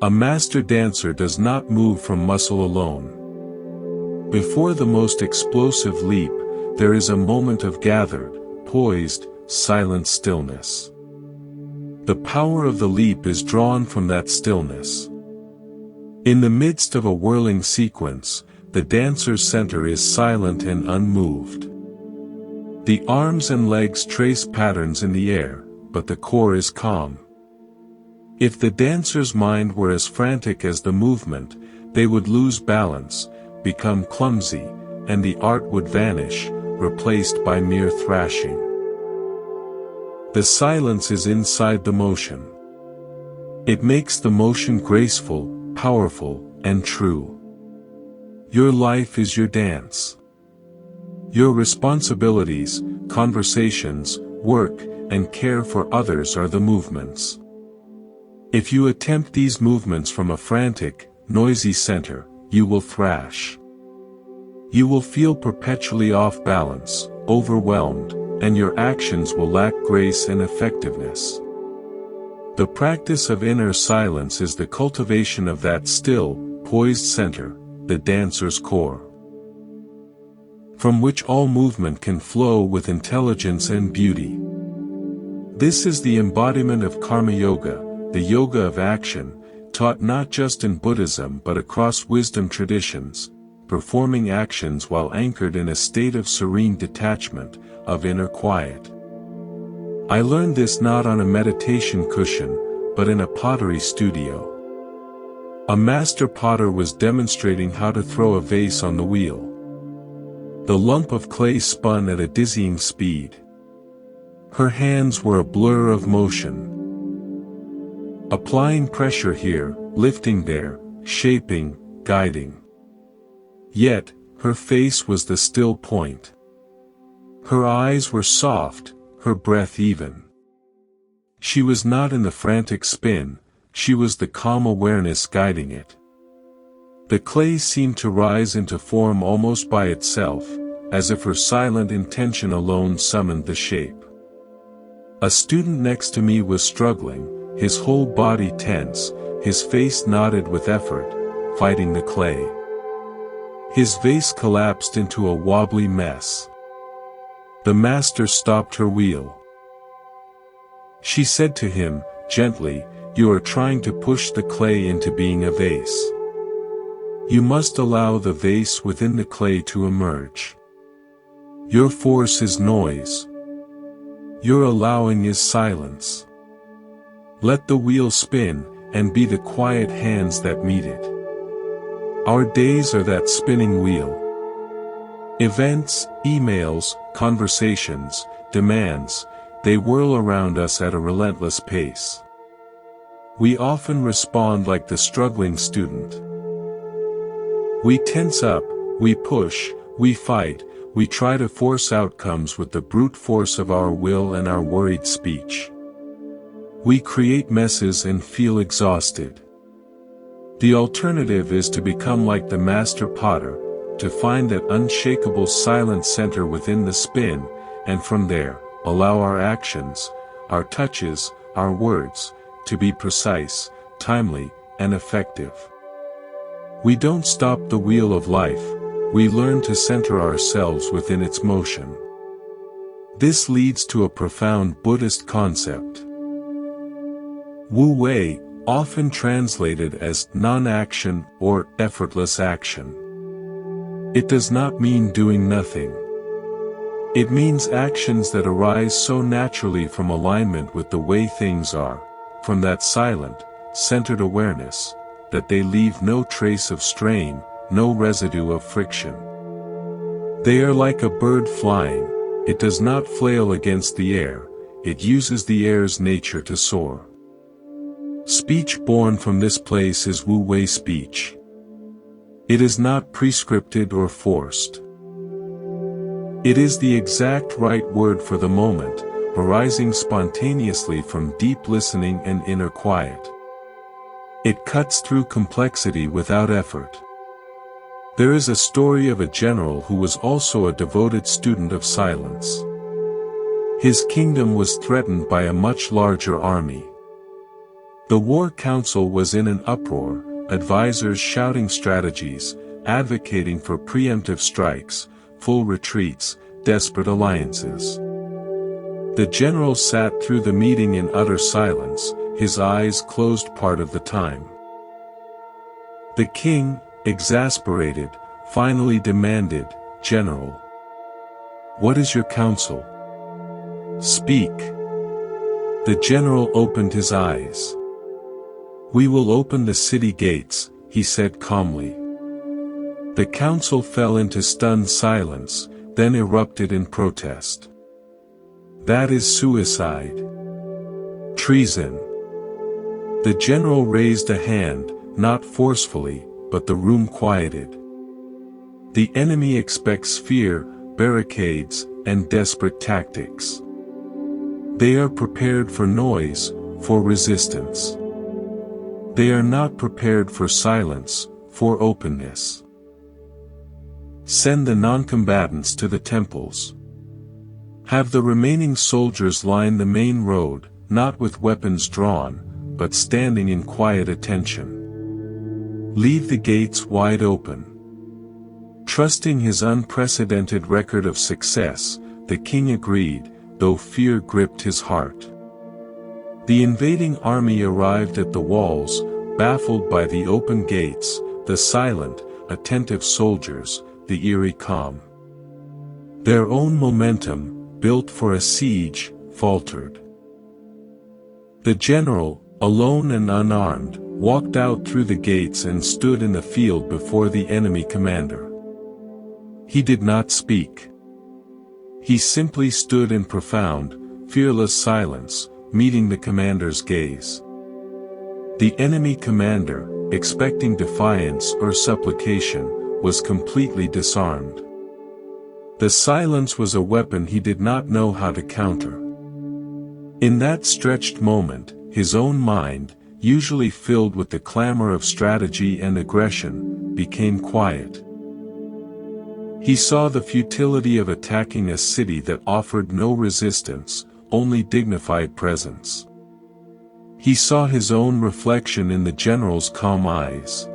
A master dancer does not move from muscle alone. Before the most explosive leap, there is a moment of gathered, poised, silent stillness. The power of the leap is drawn from that stillness. In the midst of a whirling sequence, the dancer's center is silent and unmoved. The arms and legs trace patterns in the air, but the core is calm. If the dancer's mind were as frantic as the movement, they would lose balance, become clumsy, and the art would vanish, replaced by mere thrashing. The silence is inside the motion. It makes the motion graceful, powerful, and true. Your life is your dance. Your responsibilities, conversations, work, and care for others are the movements. If you attempt these movements from a frantic, noisy center, you will thrash. You will feel perpetually off balance, overwhelmed, and your actions will lack grace and effectiveness. The practice of inner silence is the cultivation of that still, poised center, the dancer's core, from which all movement can flow with intelligence and beauty. This is the embodiment of karma yoga, the yoga of action, taught not just in Buddhism but across wisdom traditions, performing actions while anchored in a state of serene detachment, of inner quiet. I learned this not on a meditation cushion, but in a pottery studio. A master potter was demonstrating how to throw a vase on the wheel. The lump of clay spun at a dizzying speed. Her hands were a blur of motion. Applying pressure here, lifting there, shaping, guiding. Yet, her face was the still point. Her eyes were soft, her breath even. She was not in the frantic spin, she was the calm awareness guiding it. The clay seemed to rise into form almost by itself, as if her silent intention alone summoned the shape. A student next to me was struggling, his whole body tense, his face knotted with effort, fighting the clay. His vase collapsed into a wobbly mess. The master stopped her wheel. She said to him, gently, "You are trying to push the clay into being a vase. You must allow the vase within the clay to emerge. Your force is noise. Your allowing is silence. Let the wheel spin, and be the quiet hands that meet it." Our days are that spinning wheel. Events, emails, conversations, demands, they whirl around us at a relentless pace. We often respond like the struggling student. We tense up, we push, we fight, we try to force outcomes with the brute force of our will and our worried speech. We create messes and feel exhausted. The alternative is to become like the master potter, to find that unshakable silent center within the spin, and from there, allow our actions, our touches, our words, to be precise, timely, and effective. We don't stop the wheel of life, we learn to center ourselves within its motion. This leads to a profound Buddhist concept. Wu Wei, often translated as non-action or effortless action. It does not mean doing nothing. It means actions that arise so naturally from alignment with the way things are, from that silent, centered awareness, that they leave no trace of strain, no residue of friction. They are like a bird flying, it does not flail against the air, it uses the air's nature to soar. Speech born from this place is Wu Wei speech. It is not prescripted or forced. It is the exact right word for the moment, arising spontaneously from deep listening and inner quiet. It cuts through complexity without effort. There is a story of a general who was also a devoted student of silence. His kingdom was threatened by a much larger army. The war council was in an uproar, advisors shouting strategies, advocating for preemptive strikes, full retreats, desperate alliances. The general sat through the meeting in utter silence, his eyes closed part of the time. The king, exasperated, finally demanded, "General, what is your counsel? Speak." The general opened his eyes. "We will open the city gates," he said calmly. The council fell into stunned silence, then erupted in protest. "That is suicide. Treason." The general raised a hand, not forcefully, but the room quieted. The enemy expects fear, barricades, and desperate tactics. They are prepared for noise, for resistance. They are not prepared for silence, for openness. Send the non-combatants to the temples. Have the remaining soldiers line the main road, not with weapons drawn, but standing in quiet attention. Leave the gates wide open. Trusting his unprecedented record of success, the king agreed, though fear gripped his heart. The invading army arrived at the walls, baffled by the open gates, the silent, attentive soldiers, the eerie calm. Their own momentum, built for a siege, faltered. The general, alone and unarmed, walked out through the gates and stood in the field before the enemy commander. He did not speak. He simply stood in profound, fearless silence, meeting the commander's gaze. The enemy commander, expecting defiance or supplication, was completely disarmed. The silence was a weapon he did not know how to counter. In that stretched moment, his own mind, usually filled with the clamor of strategy and aggression, became quiet. He saw the futility of attacking a city that offered no resistance, only dignified presence. He saw his own reflection in the general's calm eyes.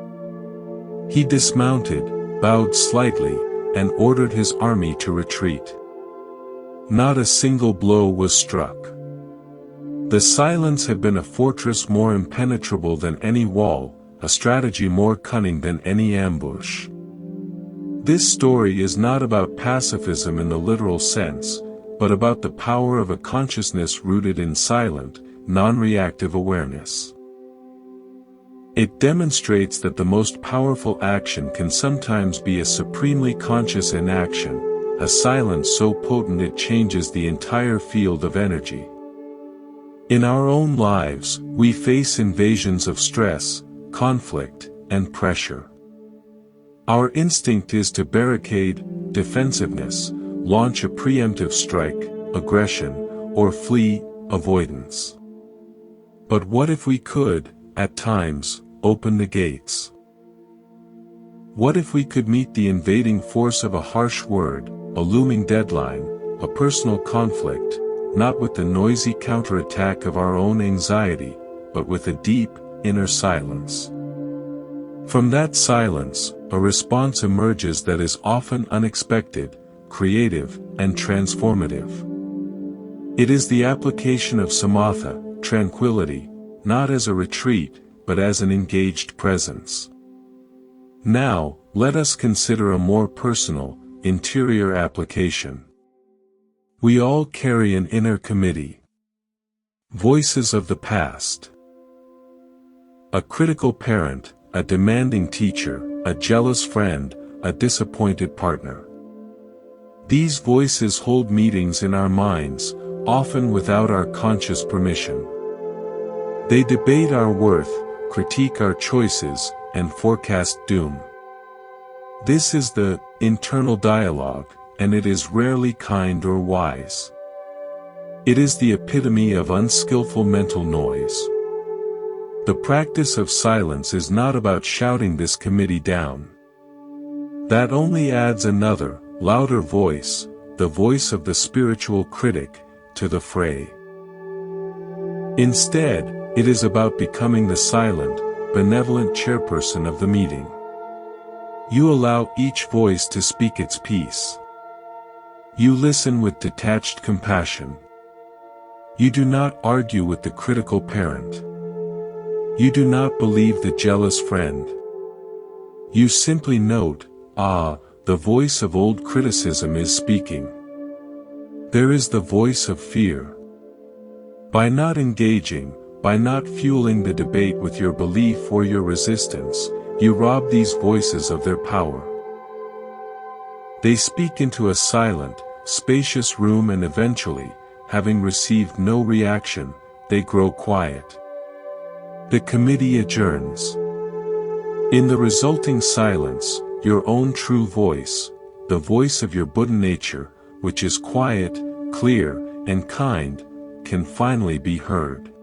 He dismounted, bowed slightly, and ordered his army to retreat. Not a single blow was struck. The silence had been a fortress more impenetrable than any wall, a strategy more cunning than any ambush. This story is not about pacifism in the literal sense, but about the power of a consciousness rooted in silent, non-reactive awareness. It demonstrates that the most powerful action can sometimes be a supremely conscious inaction, a silence so potent it changes the entire field of energy. In our own lives, we face invasions of stress, conflict, and pressure. Our instinct is to barricade, defensiveness, launch a preemptive strike, aggression, or flee, avoidance. But what if we could, at times, open the gates? What if we could meet the invading force of a harsh word, a looming deadline, a personal conflict, not with the noisy counterattack of our own anxiety, but with a deep, inner silence? From that silence, a response emerges that is often unexpected, creative, and transformative. It is the application of samatha, tranquility, not as a retreat, but as an engaged presence. Now, let us consider a more personal, interior application. We all carry an inner committee. Voices of the past. A critical parent, a demanding teacher, a jealous friend, a disappointed partner. These voices hold meetings in our minds, often without our conscious permission. They debate our worth, critique our choices, and forecast doom. This is the internal dialogue, and it is rarely kind or wise. It is the epitome of unskillful mental noise. The practice of silence is not about shouting this committee down. That only adds another, louder voice, the voice of the spiritual critic, to the fray. Instead, it is about becoming the silent, benevolent chairperson of the meeting. You allow each voice to speak its piece. You listen with detached compassion. You do not argue with the critical parent. You do not believe the jealous friend. You simply note, the voice of old criticism is speaking. There is the voice of fear. By not engaging, by not fueling the debate with your belief or your resistance, you rob these voices of their power. They speak into a silent, spacious room, and eventually, having received no reaction, they grow quiet. The committee adjourns. In the resulting silence, your own true voice, the voice of your Buddha nature, which is quiet, clear, and kind, can finally be heard.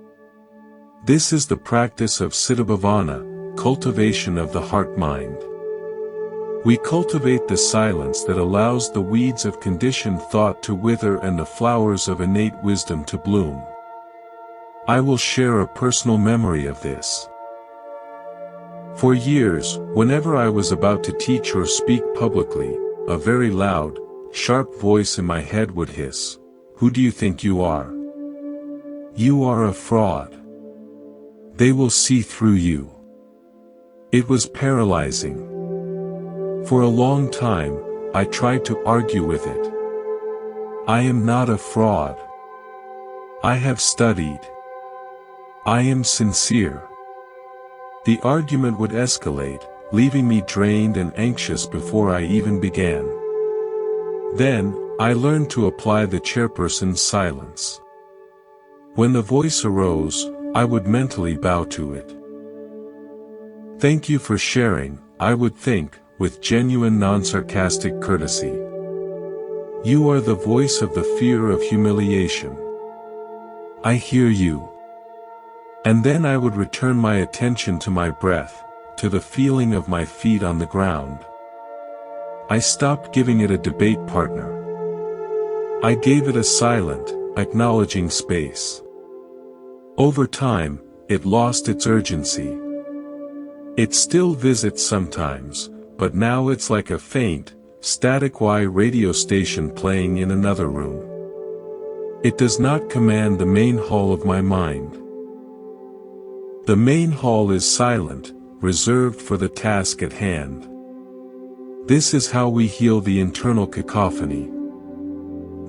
This is the practice of Siddhabhavana, cultivation of the heart-mind. We cultivate the silence that allows the weeds of conditioned thought to wither and the flowers of innate wisdom to bloom. I will share a personal memory of this. For years, whenever I was about to teach or speak publicly, a very loud, sharp voice in my head would hiss, "Who do you think you are? You are a fraud. They will see through you." It was paralyzing. For a long time, I tried to argue with it. I am not a fraud. I have studied. I am sincere. The argument would escalate, leaving me drained and anxious before I even began. Then, I learned to apply the chairperson's silence. When the voice arose, I would mentally bow to it. "Thank you for sharing," I would think, with genuine non-sarcastic courtesy. "You are the voice of the fear of humiliation. I hear you." And then I would return my attention to my breath, to the feeling of my feet on the ground. I stopped giving it a debate partner. I gave it a silent, acknowledging space. Over time, it lost its urgency. It still visits sometimes, but now it's like a faint, static radio station playing in another room. It does not command the main hall of my mind. The main hall is silent, reserved for the task at hand. This is how we heal the internal cacophony.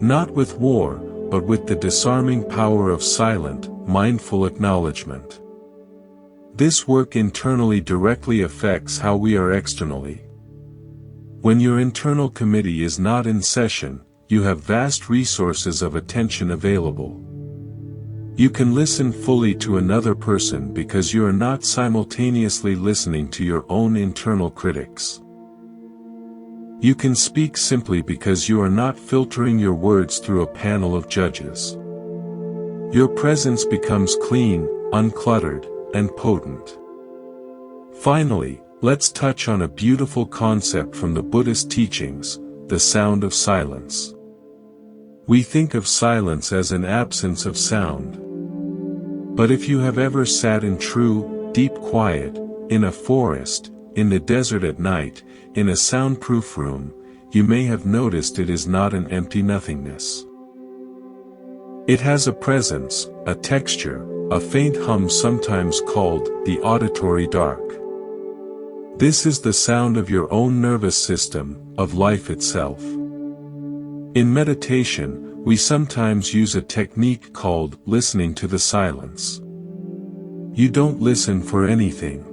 Not with war, but with the disarming power of silent, mindful acknowledgement. This work internally directly affects how we are externally. When your internal committee is not in session, you have vast resources of attention available. You can listen fully to another person because you are not simultaneously listening to your own internal critics. You can speak simply because you are not filtering your words through a panel of judges. Your presence becomes clean, uncluttered, and potent. Finally, let's touch on a beautiful concept from the Buddhist teachings, the sound of silence. We think of silence as an absence of sound. But if you have ever sat in true, deep quiet, in a forest, in the desert at night, in a soundproof room, you may have noticed it is not an empty nothingness. It has a presence, a texture, a faint hum sometimes called the auditory dark. This is the sound of your own nervous system, of life itself. In meditation, we sometimes use a technique called listening to the silence. You don't listen for anything.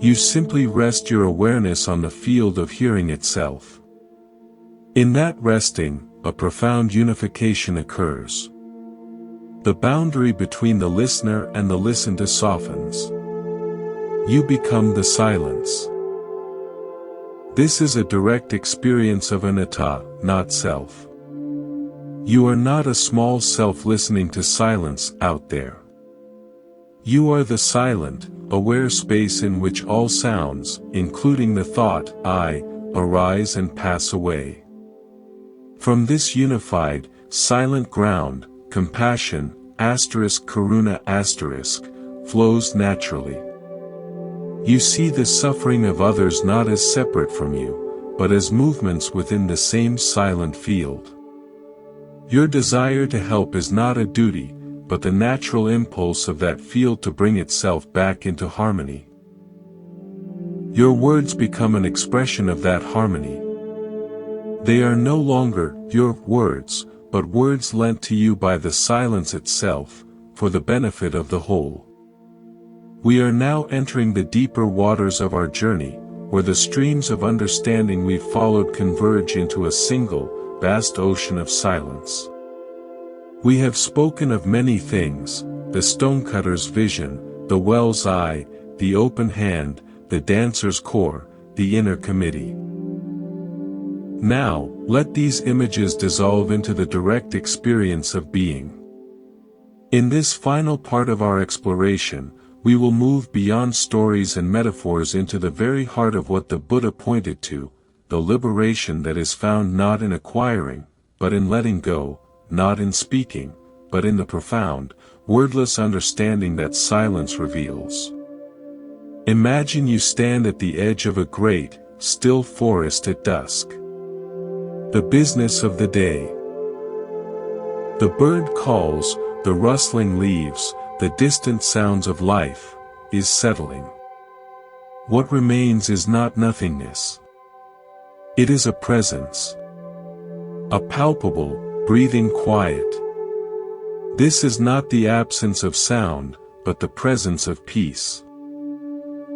You simply rest your awareness on the field of hearing itself. In that resting, a profound unification occurs. The boundary between the listener and the listened softens. You become the silence. This is a direct experience of anatta, not self. You are not a small self listening to silence out there. You are the silent, aware space in which all sounds, including the thought, I, arise and pass away. From this unified, silent ground, compassion, karuna flows naturally. You see the suffering of others not as separate from you, but as movements within the same silent field. Your desire to help is not a duty, but the natural impulse of that field to bring itself back into harmony. Your words become an expression of that harmony. They are no longer your words, but words lent to you by the silence itself, for the benefit of the whole. We are now entering the deeper waters of our journey, where the streams of understanding we've followed converge into a single, vast ocean of silence. We have spoken of many things, the stonecutter's vision, the well's eye, the open hand, the dancer's core, the inner committee. Now, let these images dissolve into the direct experience of being. In this final part of our exploration, we will move beyond stories and metaphors into the very heart of what the Buddha pointed to, the liberation that is found not in acquiring, but in letting go, not in speaking, but in the profound, wordless understanding that silence reveals. Imagine you stand at the edge of a great, still forest at dusk. The business of the day. The bird calls, the rustling leaves, the distant sounds of life, is settling. What remains is not nothingness. It is a presence. A palpable, breathing quiet. This is not the absence of sound, but the presence of peace.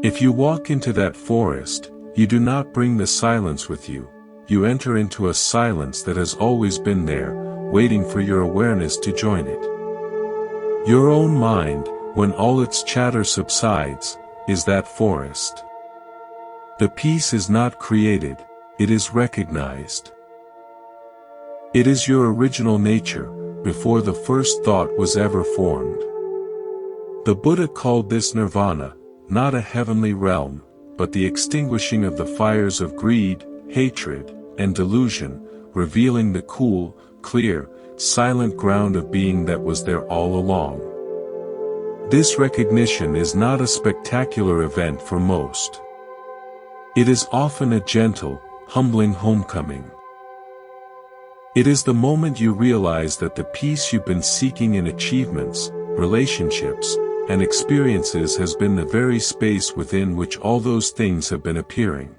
If you walk into that forest, you do not bring the silence with you, you enter into a silence that has always been there, waiting for your awareness to join it. Your own mind, when all its chatter subsides, is that forest. The peace is not created, it is recognized. It is your original nature, before the first thought was ever formed. The Buddha called this nirvana, not a heavenly realm, but the extinguishing of the fires of greed, hatred, and delusion, revealing the cool, clear, silent ground of being that was there all along. This recognition is not a spectacular event for most. It is often a gentle, humbling homecoming. It is the moment you realize that the peace you've been seeking in achievements, relationships, and experiences has been the very space within which all those things have been appearing.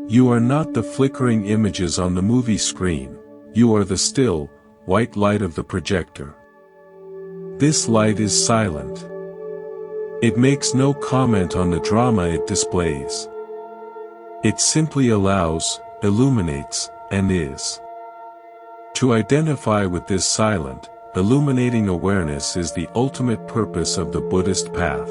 You are not the flickering images on the movie screen, you are the still, white light of the projector. This light is silent. It makes no comment on the drama it displays. It simply allows, illuminates, and is. To identify with this silent, illuminating awareness is the ultimate purpose of the Buddhist path.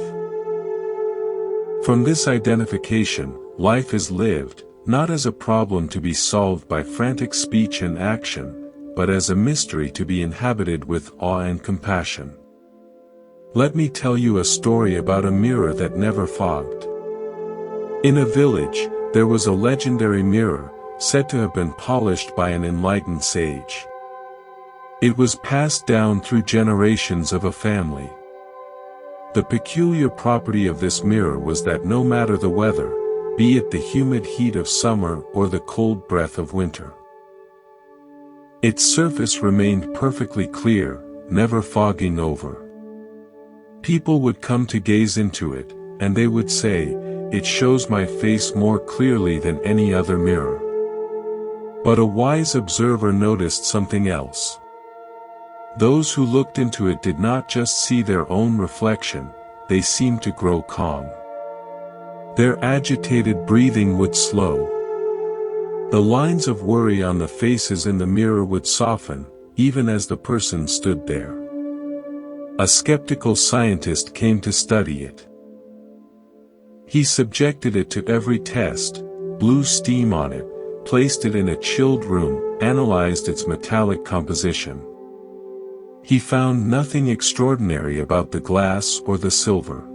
From this identification, life is lived, not as a problem to be solved by frantic speech and action, but as a mystery to be inhabited with awe and compassion. Let me tell you a story about a mirror that never fogged. In a village, there was a legendary mirror, said to have been polished by an enlightened sage. It was passed down through generations of a family. The peculiar property of this mirror was that no matter the weather, be it the humid heat of summer or the cold breath of winter, its surface remained perfectly clear, never fogging over. People would come to gaze into it, and they would say, "It shows my face more clearly than any other mirror." But a wise observer noticed something else. Those who looked into it did not just see their own reflection, they seemed to grow calm. Their agitated breathing would slow. The lines of worry on the faces in the mirror would soften, even as the person stood there. A skeptical scientist came to study it. He subjected it to every test, blew steam on it, placed it in a chilled room, analyzed its metallic composition. He found nothing extraordinary about the glass or the silver.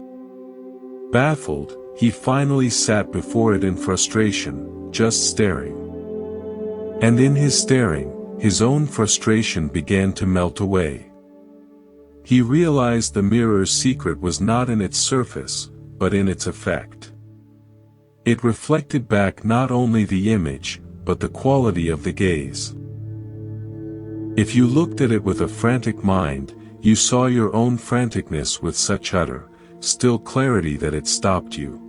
Baffled, he finally sat before it in frustration, just staring. And in his staring, his own frustration began to melt away. He realized the mirror's secret was not in its surface, but in its effect. It reflected back not only the image, but the quality of the gaze. If you looked at it with a frantic mind, you saw your own franticness with such utter, still clarity that it stopped you.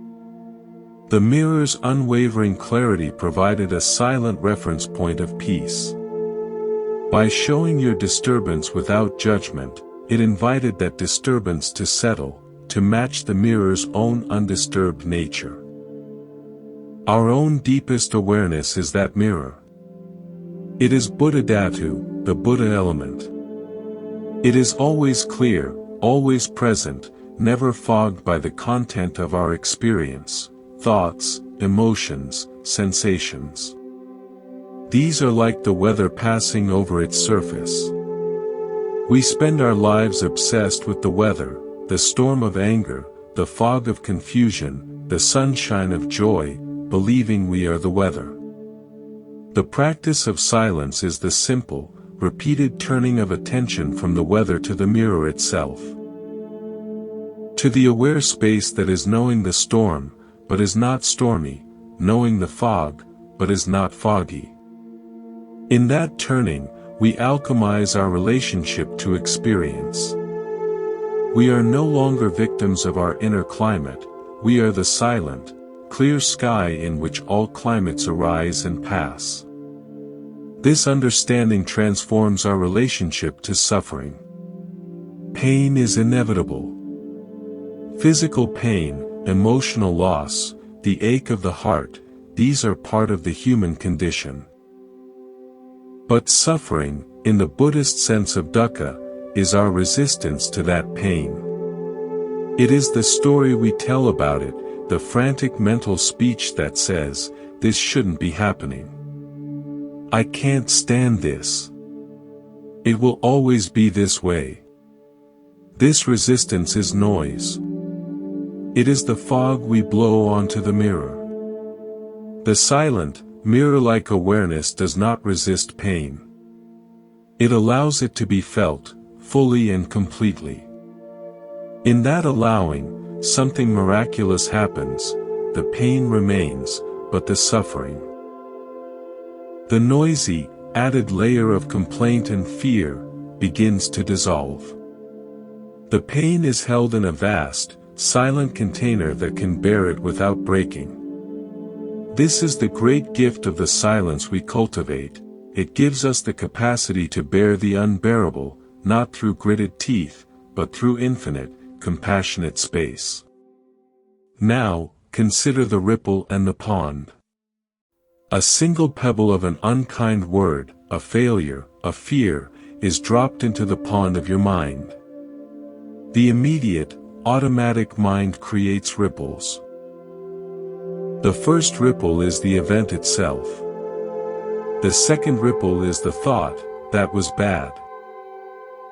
The mirror's unwavering clarity provided a silent reference point of peace. By showing your disturbance without judgment, it invited that disturbance to settle, to match the mirror's own undisturbed nature. Our own deepest awareness is that mirror. It is Buddha Dhatu, the Buddha element. It is always clear, always present, never fogged by the content of our experience, thoughts, emotions, sensations. These are like the weather passing over its surface. We spend our lives obsessed with the weather, the storm of anger, the fog of confusion, the sunshine of joy, believing we are the weather. The practice of silence is the simple, repeated turning of attention from the weather to the mirror itself. To the aware space that is knowing the storm, but is not stormy, knowing the fog, but is not foggy. In that turning, we alchemize our relationship to experience. We are no longer victims of our inner climate, we are the silent, clear sky in which all climates arise and pass. This understanding transforms our relationship to suffering. Pain is inevitable. Physical pain, emotional loss, the ache of the heart, these are part of the human condition. But suffering, in the Buddhist sense of dukkha, is our resistance to that pain. It is the story we tell about it, the frantic mental speech that says, "This shouldn't be happening. I can't stand this. It will always be this way." This resistance is noise. It is the fog we blow onto the mirror. The silent, mirror-like awareness does not resist pain. It allows it to be felt, fully and completely. In that allowing, something miraculous happens, the pain remains, but the suffering. The noisy, added layer of complaint and fear, begins to dissolve. The pain is held in a vast, silent container that can bear it without breaking. This is the great gift of the silence we cultivate. It gives us the capacity to bear the unbearable, not through gritted teeth, but through infinite, compassionate space. Now, consider the ripple and the pond. A single pebble of an unkind word, a failure, a fear, is dropped into the pond of your mind. The immediate, automatic mind creates ripples. The first ripple is the event itself. The second ripple is the thought, "That was bad."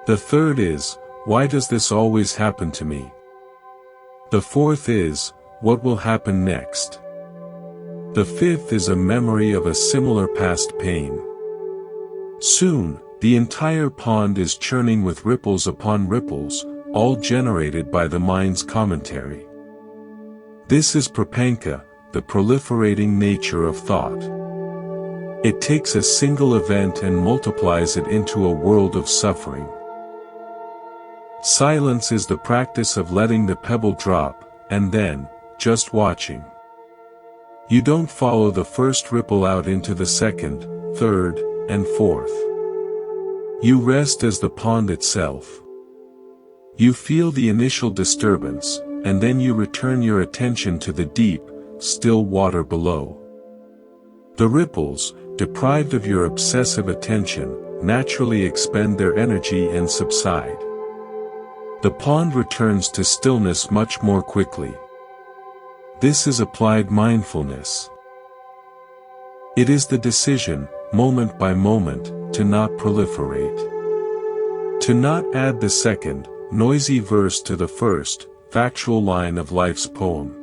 The third is, "Why does this always happen to me?" The fourth is, "What will happen next?" The fifth is a memory of a similar past pain. Soon, the entire pond is churning with ripples upon ripples, all generated by the mind's commentary. This is prapanca, the proliferating nature of thought. It takes a single event and multiplies it into a world of suffering. Silence is the practice of letting the pebble drop, and then, just watching. You don't follow the first ripple out into the second, third, and fourth. You rest as the pond itself. You feel the initial disturbance, and then you return your attention to the deep, still water below. The ripples, deprived of your obsessive attention, naturally expend their energy and subside. The pond returns to stillness much more quickly. This is applied mindfulness. It is the decision, moment by moment, to not proliferate. To not add the second, noisy verse to the first, factual line of life's poem.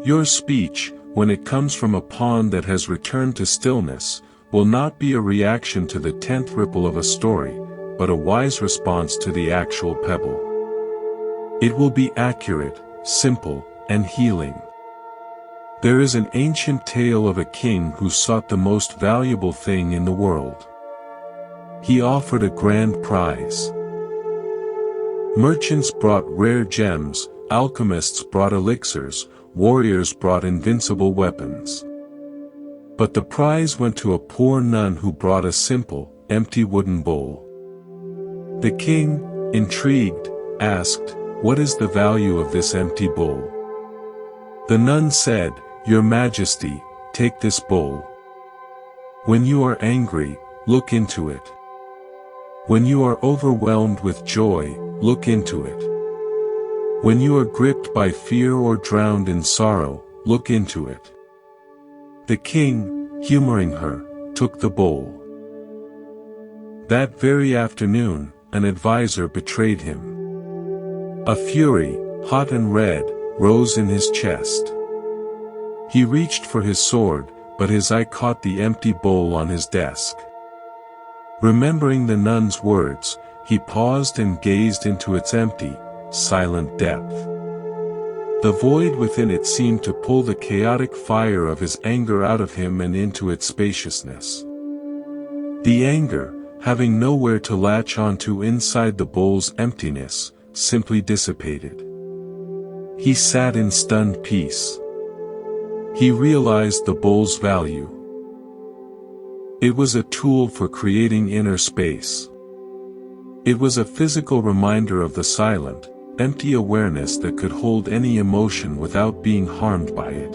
Your speech, when it comes from a pond that has returned to stillness, will not be a reaction to the 10th ripple of a story, but a wise response to the actual pebble. It will be accurate, simple, and healing. There is an ancient tale of a king who sought the most valuable thing in the world. He offered a grand prize. Merchants brought rare gems, alchemists brought elixirs, warriors brought invincible weapons. But the prize went to a poor nun who brought a simple, empty wooden bowl. The king, intrigued, asked, "What is the value of this empty bowl?" The nun said, "Your Majesty, take this bowl. When you are angry, look into it. When you are overwhelmed with joy, look into it. When you are gripped by fear or drowned in sorrow, look into it." The king, humoring her, took the bowl. That very afternoon, an advisor betrayed him. A fury, hot and red, rose in his chest. He reached for his sword, but his eye caught the empty bowl on his desk. Remembering the nun's words, he paused and gazed into its empty, silent depth. The void within it seemed to pull the chaotic fire of his anger out of him and into its spaciousness. The anger, having nowhere to latch onto inside the bowl's emptiness, simply dissipated. He sat in stunned peace. He realized the bowl's value. It was a tool for creating inner space. It was a physical reminder of the silent, empty awareness that could hold any emotion without being harmed by it.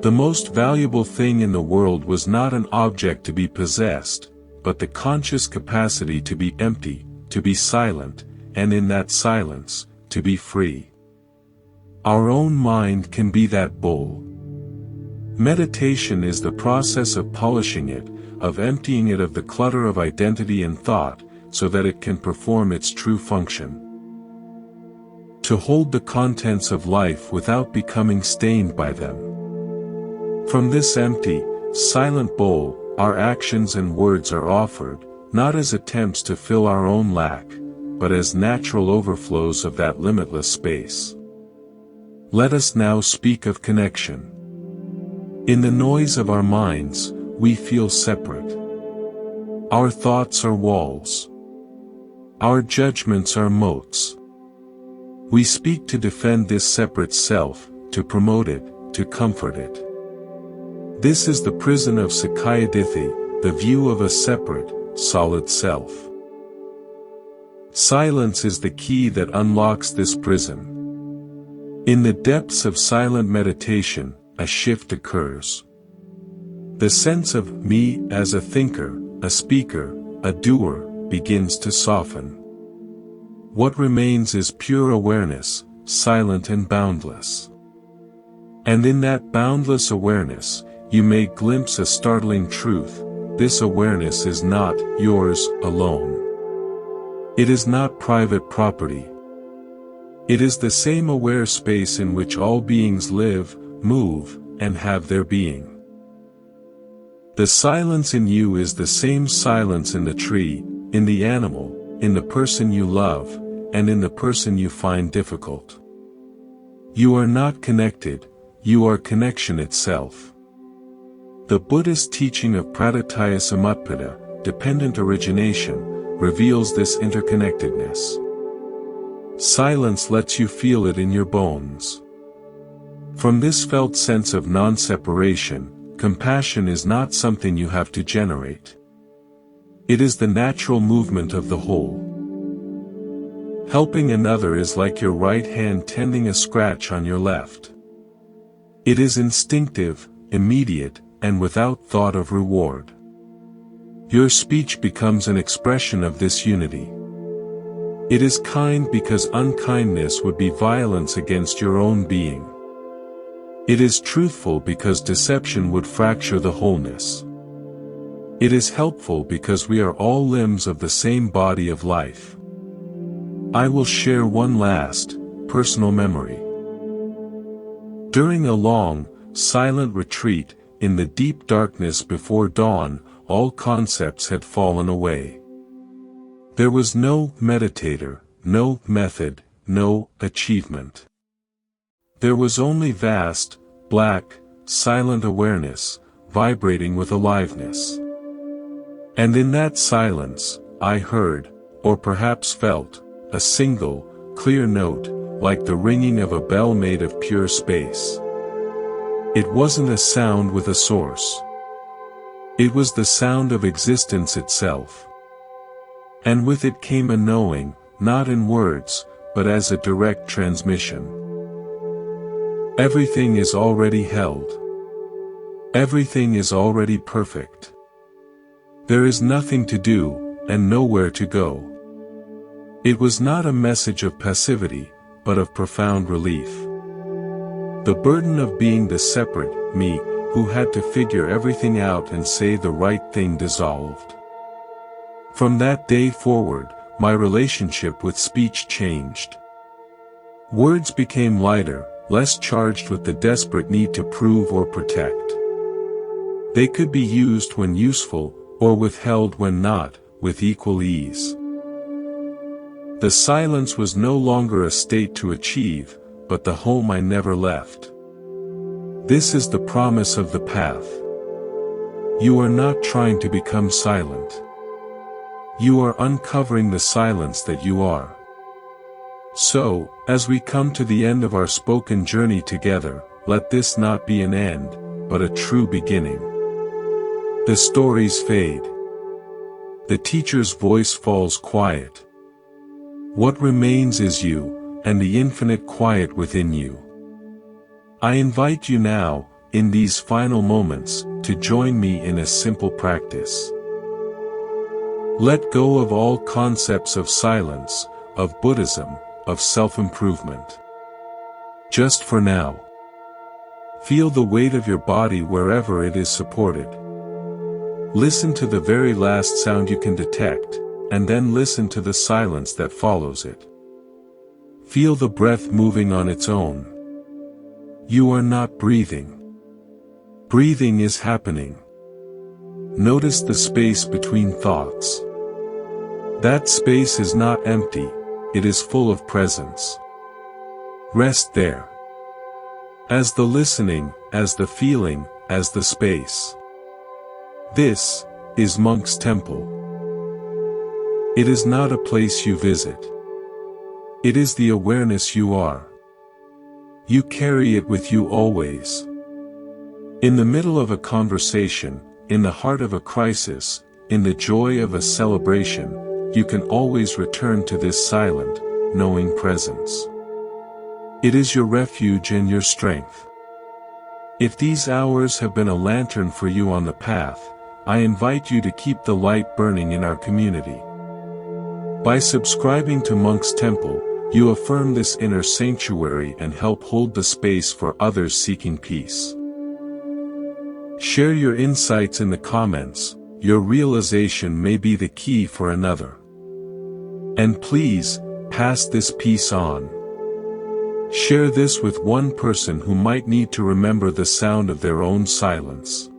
The most valuable thing in the world was not an object to be possessed, but the conscious capacity to be empty, to be silent, and in that silence, to be free. Our own mind can be that bowl. Meditation is the process of polishing it, of emptying it of the clutter of identity and thought, so that it can perform its true function. To hold the contents of life without becoming stained by them. From this empty, silent bowl, our actions and words are offered, not as attempts to fill our own lack, but as natural overflows of that limitless space. Let us now speak of connection. In the noise of our minds, we feel separate. Our thoughts are walls. Our judgments are moats. We speak to defend this separate self, to promote it, to comfort it. This is the prison of Sakayadithi, the view of a separate, solid self. Silence is the key that unlocks this prison. In the depths of silent meditation, a shift occurs. The sense of me as a thinker, a speaker, a doer, begins to soften. What remains is pure awareness, silent and boundless. And in that boundless awareness, you may glimpse a startling truth: this awareness is not yours alone. It is not private property. It is the same aware space in which all beings live, move, and have their being. The silence in you is the same silence in the tree, in the animal, in the person you love, and in the person you find difficult. You are not connected, you are connection itself. The Buddhist teaching of praditya samutpada, dependent origination, reveals this interconnectedness. Silence lets you feel it in your bones. From this felt sense of non-separation, compassion is not something you have to generate. It is the natural movement of the whole. Helping another is like your right hand tending a scratch on your left. It is instinctive, immediate, and without thought of reward. Your speech becomes an expression of this unity. It is kind because unkindness would be violence against your own being. It is truthful because deception would fracture the wholeness. It is helpful because we are all limbs of the same body of life. I will share one last, personal memory. During a long, silent retreat, in the deep darkness before dawn, all concepts had fallen away. There was no meditator, no method, no achievement. There was only vast, black, silent awareness, vibrating with aliveness. And in that silence, I heard, or perhaps felt, a single, clear note, like the ringing of a bell made of pure space. It wasn't a sound with a source. It was the sound of existence itself. And with it came a knowing, not in words, but as a direct transmission. Everything is already held. Everything is already perfect. There is nothing to do, and nowhere to go. It was not a message of passivity, but of profound relief. The burden of being the separate me, who had to figure everything out and say the right thing, dissolved. From that day forward, my relationship with speech changed. Words became lighter, less charged with the desperate need to prove or protect. They could be used when useful, or withheld when not, with equal ease. The silence was no longer a state to achieve, but the home I never left. This is the promise of the path. You are not trying to become silent. You are uncovering the silence that you are. So, as we come to the end of our spoken journey together, let this not be an end, but a true beginning. The stories fade. The teacher's voice falls quiet. What remains is you, and the infinite quiet within you. I invite you now, in these final moments, to join me in a simple practice. Let go of all concepts of silence, of Buddhism, of self-improvement. Just for now. Feel the weight of your body wherever it is supported. Listen to the very last sound you can detect, and then listen to the silence that follows it. Feel the breath moving on its own. You are not breathing. Breathing is happening. Notice the space between thoughts. That space is not empty, it is full of presence. Rest there. As the listening, as the feeling, as the space. This is Monk's Temple. It is not a place you visit. It is the awareness you are. You carry it with you always. In the middle of a conversation, in the heart of a crisis, in the joy of a celebration, you can always return to this silent, knowing presence. It is your refuge and your strength. If these hours have been a lantern for you on the path, I invite you to keep the light burning in our community. By subscribing to Monk's Temple, you affirm this inner sanctuary and help hold the space for others seeking peace. Share your insights in the comments. Your realization may be the key for another. And please, pass this piece on. Share this with one person who might need to remember the sound of their own silence.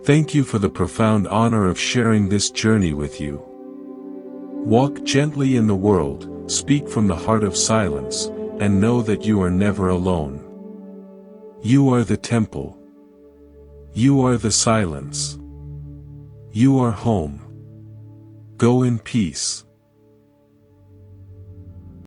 Thank you for the profound honor of sharing this journey with you. Walk gently in the world, speak from the heart of silence, and know that you are never alone. You are the temple. You are the silence. You are home. Go in peace.